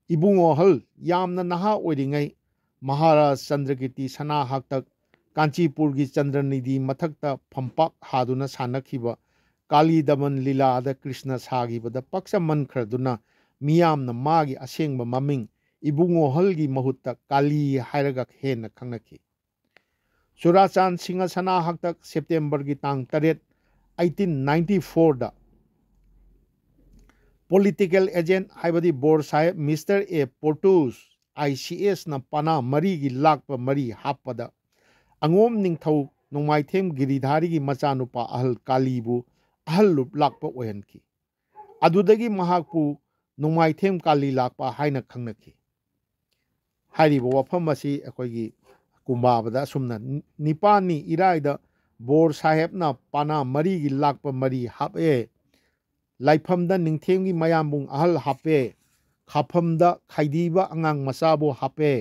इबुंगो हल यामना नहा ओइरिङै महाराज चंद्रकीर्ति सना हाक्तक कांचीपुर की चंद्रनिधि मथक्ता फंपाक हादुना सानखिबा काली दमन लीलाद कृष्ण सागिबदा पक्ष मनखरदुना मियामना मागी असेंगबा ममिंग इबुंगो हलगी महुत्ता काली हायरगा हेना खंगनखी चुराचांद सिंह सना हक्तक सेप्टेम्बर की तांग 8 1894 दा पॉलिटिकल एजेंट हाइबदी बोर साहेब मिस्टर ए पोर्टूस ICS ना पना मरी की लाकपा मरी हापदा अंगोम निंगथौ नोंमाइथेम गिरिधारी की मचानुपा अहल कालीबु अहल लुप लाकपा ओहनकी अदुदगी महाकपु नोंमाइथेम काली लाकपा हाइना खंगनकी हाइरिबो वफम असी अखोइगी कुंबाबदा सुमना निपानी इराइदा बोर साहेबना पाना मरी की लाकपा मरी हापे लाइफमदा निंगथेमगी मयामबुंग अहल हापे खाफमदा खाइदीबा अंगांग मसाबो हापे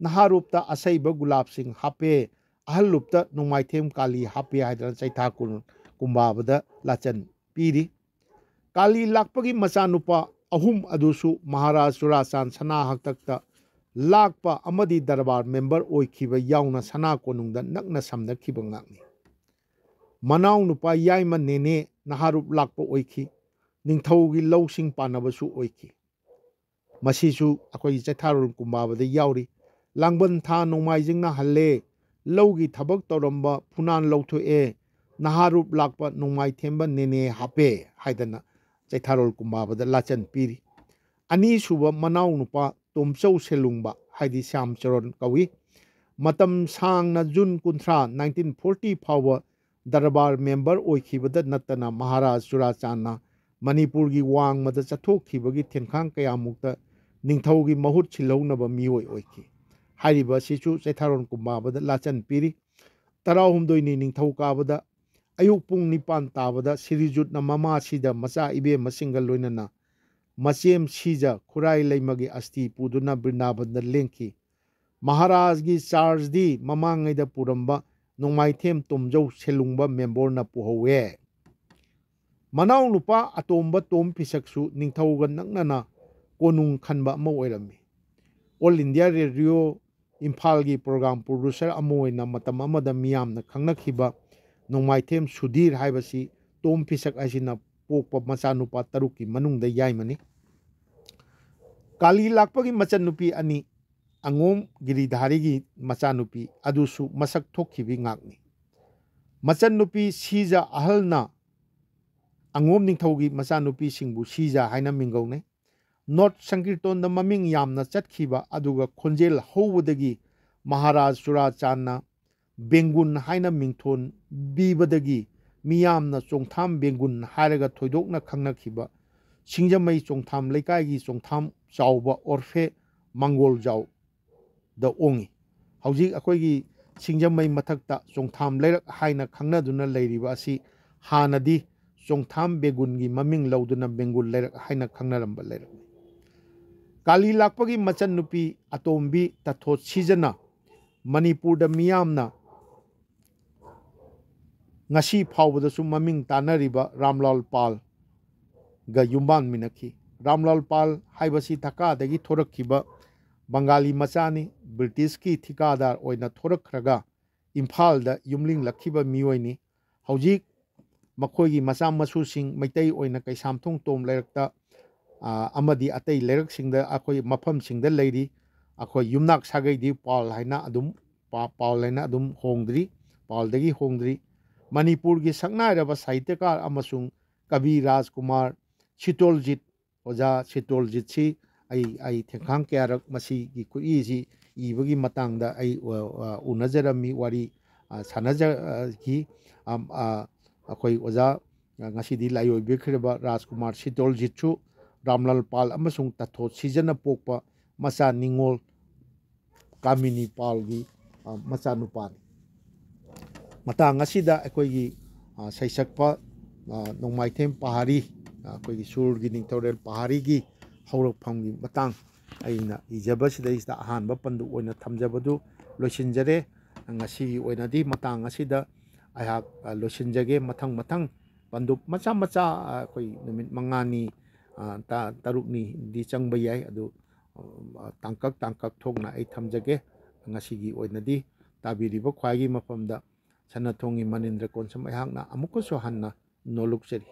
नहारूपता असैबा गुलाब सिंह हापे अहल लुपता नोंमाइथेम काली हापे हाइदरा चैथा कुंबाबदा लाचन पीरी काली लाकपगी मचानुपा अहुम अदुसु महाराज चुराचांद सना हक्तक्ता लाकपा अमदी दरबार मेंबर ओइखिबा याउना सना कोनुंगदा नकना समनखिबा ngakni मनाउ नुपा याइमा नेने नहारूप लाकपा ओइखि निंगथौगी लौसिंग पानबसु ओइखि मसीसु अखोई चैथारोल कुंबाबदा याउरी लांगबन था नोंमाइजिंगना हल्ले लौगी थबक तौरंबा फुनान लौथोए नहारूप लाकपा नोंमाइथेमबा नेने हापे हाइदना ꯆꯩꯊꯥꯔꯣꯜ ꯀꯨꯝꯕꯥꯕꯗ ꯂꯥꯆꯟ ꯄꯤꯔꯤ ꯑꯅꯤꯁꯨꯕ ꯃꯅꯥꯎ ꯅꯨꯄꯥ ꯇꯣꯝꯆꯧ ꯁꯦꯂꯨꯡꯕ ꯍꯥꯏꯗꯤ ꯁ꯭ꯌꯥꯝꯆꯔꯣꯟ ꯀꯧꯏ ꯃꯇꯝ ꯁꯥꯡꯅ ꯖꯨꯟ 30 1940 ꯐꯥꯎꯕ ꯗꯔꯕꯥꯔ ꯃꯦꯝꯕꯔ ꯑꯣꯏꯈꯤꯕꯗ ꯅꯠꯇꯅ ꯃꯍꯥꯔꯥꯖ ꯆꯨꯔꯥꯆꯥꯟꯅ ꯃꯅꯤꯄꯨꯔꯒꯤ ꯋꯥꯡꯃꯗ ꯆꯠꯊꯣꯛꯈꯤꯕꯒꯤ ꯊꯦꯟꯈꯥꯡ ꯀꯌꯥꯃꯨꯛꯇ ꯅꯤꯡꯊꯧꯒꯤ ꯃꯍꯨꯠ ꯁꯤꯜꯍꯧꯅꯕ ꯃꯤꯑꯣꯏ ꯑꯣꯏꯈꯤ ꯍꯥꯏꯔꯤꯕ ꯑꯁꯤꯁꯨ ꯆꯩꯊꯥꯔꯣꯜ ꯀꯨꯝꯕꯥꯕꯗ ꯂꯥꯆꯟ ꯄꯤꯔꯤ 12ꯅꯤ ꯅꯤꯡꯊꯧꯀꯥꯕꯗ ꯑꯌꯨꯛ ꯄꯨꯡ 9 ꯇꯥꯕꯗ ꯁꯤꯔꯤꯖꯨꯠꯅ ꯃꯃꯥꯁꯤꯗ ꯃꯆꯥ ꯏꯕꯦꯝꯃꯁꯤꯡꯒ ꯂꯣꯏꯅꯅ ꯃꯆꯦꯝ ꯁꯤꯖ ꯈꯨꯔꯥꯏ ꯂꯩꯃꯒꯤ ꯑꯁꯇꯤ ꯄꯨꯗꯨꯅ ꯕ꯭ꯔꯤꯟꯗꯥꯕꯟꯗ ꯂꯦꯡꯈꯤ ꯃꯍꯥꯔꯥꯖꯒꯤ ꯆꯥꯔꯖꯗꯤ ꯃꯃꯥꯡꯉꯩꯗ ꯄꯨꯔꯝꯕ ꯅꯣꯡꯃꯥꯏꯊꯦꯝ ꯇꯣꯝꯖꯧ ꯁꯦꯂꯨꯡꯕ ꯃꯦꯝꯕꯣꯔꯅ ꯄꯨꯍꯧꯋꯦ ꯃꯅꯥꯎ ꯅꯨꯄꯥ ꯑꯇꯣꯝꯕ ꯇꯣꯝ ꯐꯤꯁꯛꯁꯨ ꯅꯤꯡꯊꯧꯒ ꯅꯛꯅꯅ ꯀꯣꯅꯨꯡ ꯈꯟꯕ ꯑꯃ ꯑꯣꯏꯔꯝꯃꯤ ꯑꯣꯜ ꯏꯟꯗꯤꯌꯥ ꯔꯦꯗꯤꯑꯣ ꯏꯝꯐꯥꯜꯒꯤ ꯄ꯭ꯔꯣꯒ꯭ꯔꯥꯝ ꯄ꯭ꯔꯣꯗ꯭ꯌꯨꯁꯔ ꯑꯃ ꯑꯣꯏꯅ ꯃꯇꯝ ꯑꯃꯗ ꯃꯤꯌꯥꯝꯅ ꯈꯪꯅꯈꯤꯕ ꯅꯣꯡꯃꯥꯏꯊꯦꯝ ꯁꯨꯙꯤꯔ ꯍꯥꯏꯕꯁꯤ ꯇꯣꯝ ꯐꯤꯁꯛ ꯍꯥꯏꯁꯤꯅ ꯄꯣꯛꯄ ꯃꯆꯥꯅꯨꯄꯥ 6ꯀꯤ ꯃꯅꯨꯡꯗ ꯌꯥꯏꯃꯅꯤ ꯀꯥꯂꯤ ꯂꯥꯛꯄꯒꯤ ꯃꯆꯟꯅꯨꯄꯤ ꯑꯅꯤ ꯑꯉꯣꯝ ꯒꯤꯔꯤꯙꯥꯔꯤꯒꯤ ꯃꯆꯥꯅꯨꯄꯤ ꯑꯗꯨꯁꯨ ꯃꯁꯛ ꯊꯣꯛꯈꯤꯕꯤ ꯉꯥꯛꯅꯤ ꯃꯆꯟꯅꯨꯄꯤ ꯁꯤꯖ ꯑꯍꯜꯅ ꯑꯉꯣꯝ ꯅꯤꯡꯊꯧꯒꯤ ꯃꯆꯥꯅꯨꯄꯤꯁꯤꯡꯕꯨ ꯁꯤꯖ ꯍꯥꯏꯅ ꯃꯤꯡꯒꯧꯅꯩ ꯅꯣꯔꯠ ꯁꯪꯀꯤꯔꯇꯣꯟꯗ ꯃꯃꯤꯡ ꯌꯥꯝꯅ ꯆꯠꯈꯤꯕ ꯑꯗꯨꯒ ꯈꯣꯟꯖꯦꯜ ꯍꯧꯕꯗꯒꯤ ꯃꯍꯥꯔꯥꯖ ꯆꯨꯔꯥꯆꯥꯟꯅ ꯕꯦꯡꯒꯨꯟ ꯍꯥꯏꯅ ꯃꯤꯡꯊꯣꯟꯕꯤꯕꯗꯒꯤ ꯃꯤꯌꯥꯝꯅ ꯆꯣꯡꯊꯥꯝ ꯕꯦꯡꯒꯨꯟ ꯍꯥꯏꯔꯒ ꯊꯣꯏꯗꯣꯛꯅ ꯈꯪꯅꯈꯤꯕ ꯁꯤꯡꯖꯃꯩ ꯆꯣꯡꯊꯥꯝ ꯂꯩꯀꯥꯏꯒꯤ ꯆꯣꯡꯊꯥꯝ ꯆꯥꯎꯕ ꯑꯣꯔꯐꯦ ꯃꯪꯒꯣꯜꯖꯥꯎꯗ ꯑꯣꯡꯉꯤ ꯍꯧꯖꯤꯛ ꯑꯩꯈꯣꯏꯒꯤ ꯁꯤꯡꯖꯃꯩ ꯃꯊꯛꯇ ꯆꯣꯡꯊꯥꯝ ꯂꯩꯔꯛ ꯍꯥꯏꯅ ꯈꯪꯅꯗꯨꯅ ꯂꯩꯔꯤꯕ ꯑꯁꯤ ꯍꯥꯟꯅꯗꯤ ꯆꯣꯡꯊꯥꯝ ꯕꯦꯡꯒꯨꯟꯒꯤ ꯃꯃꯤꯡ ꯂꯧꯗꯨꯅ ꯕꯦꯡꯒꯨꯟ ꯂꯩꯔꯛ ꯍꯥꯏꯅ ꯈꯪꯅꯔꯝꯕ ꯂꯩꯔꯛꯅꯤ ꯀꯥꯂꯤ ꯂꯥꯛꯄꯒꯤ ꯃꯆꯟꯅꯨꯄꯤ ꯑꯇꯣꯝꯕꯤ ꯇꯊꯣꯠ ꯁꯤꯖꯅ ꯃꯅꯤꯄꯨꯔꯗ ꯃꯤꯌꯥꯝꯅ ꯉꯁꯤ ꯐꯥꯎꯕꯗꯁꯨ ꯃꯃꯤꯡ ꯇꯥꯟꯅꯔꯤꯕ ꯔꯥꯝꯂꯥꯜ ꯄꯥꯜꯒ ꯌꯨꯝꯕꯥꯟꯃꯤꯟꯅꯈꯤ ꯔꯥꯝꯂꯥꯜ ꯄꯥꯜ ꯍꯥꯏꯕꯁꯤ ꯙꯥꯀꯥꯗꯒꯤ ꯊꯣꯔꯛꯈꯤꯕ ꯕꯪꯒꯥꯂꯤ ꯃꯆꯥꯅꯤ ꯕ꯭ꯔꯤꯇꯤꯁꯀꯤ ꯊꯤꯀꯥꯗꯥꯔ ꯑꯣꯏꯅ ꯊꯣꯔꯛꯈ꯭ꯔꯒ ꯏꯝꯐꯥꯜꯗ ꯌꯨꯝꯂꯤꯡꯂꯛꯈꯤꯕ ꯃꯤꯑꯣꯏꯅꯤ ꯍꯧꯖꯤꯛ ꯃꯈꯣꯏꯒꯤ ꯃꯆꯥ ꯃꯁꯨꯁꯤꯡ ꯃꯩꯇꯩ ꯑꯣꯏꯅ ꯀꯩꯁꯥꯝꯊꯣꯡ ꯇꯣꯝ ꯂꯩꯔꯛꯇ ꯑꯃꯗꯤ ꯑꯇꯩ ꯂꯩꯔꯛꯁꯤꯡꯗ ꯑꯩꯈꯣꯏ ꯃꯐꯝꯁꯤꯡꯗ ꯂꯩꯔꯤ ꯑꯩꯈꯣꯏ ꯌꯨꯝꯅꯥꯛ ꯁꯥꯒꯩꯗꯤ ꯄꯥꯜ ꯍꯥꯏꯅ ꯑꯗꯨꯝ ꯍꯣꯡꯗ꯭ꯔꯤ ꯄꯥꯜꯗꯒꯤ ꯍꯣꯡꯗ꯭ꯔꯤ ꯃꯅꯤꯄꯨꯔꯒꯤ ꯁꯛꯅꯥꯏꯔꯕ ꯁꯥꯍꯤꯇ꯭ꯌꯀꯥꯔ ꯑꯃꯁꯨꯡ ꯀꯕꯤ ꯔꯥꯖꯀꯨꯃꯥꯔ ꯁꯤꯇꯣꯜꯖꯤꯠ ꯑꯣꯖꯥ ꯁꯤꯇꯣꯜꯖꯤꯠꯁꯤ ꯑꯩ ꯊꯦꯡꯈꯥꯡ ꯀꯌꯥꯔꯛ ꯃꯁꯤꯒꯤ ꯈꯨꯠꯏꯁꯤ ꯏꯕꯒꯤ ꯃꯇꯥꯡꯗ ꯑꯩ ꯎꯅꯖꯔꯝꯃꯤ ꯋꯥꯔꯤ ꯁꯥꯟꯅꯖꯈꯤ ꯑꯩꯈꯣꯏ ꯑꯣꯖꯥ ꯉꯁꯤꯗꯤ ꯂꯥꯏꯑꯣꯏꯕꯤꯈ꯭ꯔꯤꯕ ꯔꯥꯖꯀꯨꯃꯥꯔ ꯁꯤꯇꯣꯜꯖꯤꯠꯁꯨ ꯔꯥꯝꯂꯥꯜ ꯄꯥꯜ ꯑꯃꯁꯨꯡ ꯇꯊꯣꯠ ꯁꯤꯖꯅ ꯄꯣꯛꯄ ꯃꯆꯥ ꯅꯤꯡꯉꯣꯜ ꯀꯥꯃꯤꯅꯤ ꯄꯥꯜꯒꯤ ꯃꯆꯥꯅꯨꯄꯥꯅꯤ ꯃꯇꯥꯡ ꯑꯁꯤꯗ ꯑꯩꯈꯣꯏꯒꯤ ꯁꯩꯁꯛꯄ ꯅꯣꯡꯃꯥꯏꯊꯦꯝ ꯄꯥꯍꯥꯔꯤ ꯑꯩꯈꯣꯏꯒꯤ ꯁꯨꯔꯒꯤ ꯅꯤꯡꯊꯧꯔꯦꯜ ꯄꯥꯍꯥꯔꯤꯒꯤ ꯍꯧꯔꯛꯐꯝꯒꯤ ꯃꯇꯥꯡ ꯑꯩꯅ ꯏꯖꯕꯁꯤꯗꯩꯁꯤꯗ ꯑꯍꯥꯟꯕ ꯄꯟꯗꯨꯞ ꯑꯣꯏꯅ ꯊꯝꯖꯕꯗꯨ ꯂꯣꯏꯁꯤꯟꯖꯔꯦ ꯉꯁꯤꯒꯤ ꯑꯣꯏꯅꯗꯤ ꯃꯇꯥꯡ ꯑꯁꯤꯗ ꯑꯩꯍꯥꯛ ꯂꯣꯏꯁꯤꯟꯖꯒꯦ ꯃꯊꯪ ꯄꯟꯗꯨꯞ ꯃꯆꯥ ꯑꯩꯈꯣꯏ ꯅꯨꯃꯤꯠ 5ꯅꯤ 6ꯅꯤꯗꯤ ꯆꯪꯕ ꯌꯥꯏ ꯑꯗꯨ ꯇꯥꯡꯀꯛ ꯊꯣꯛꯅ ꯑꯩ ꯊꯝꯖꯒꯦ ꯉꯁꯤꯒꯤ ꯑꯣꯏꯅꯗꯤ ꯇꯥꯕꯤꯔꯤꯕ ꯈ꯭ꯋꯥꯏꯒꯤ ꯃꯐꯝꯗ ꯁꯅꯥꯊꯣꯡꯒꯤ ꯃꯅꯤꯟꯗ꯭ꯔ ꯀꯣꯟꯁꯝ ꯑꯩꯍꯥꯛꯅ ꯑꯃꯨꯛꯀꯁꯨ ꯍꯟꯅ ꯅꯣꯜꯂꯨꯛꯆꯔꯤ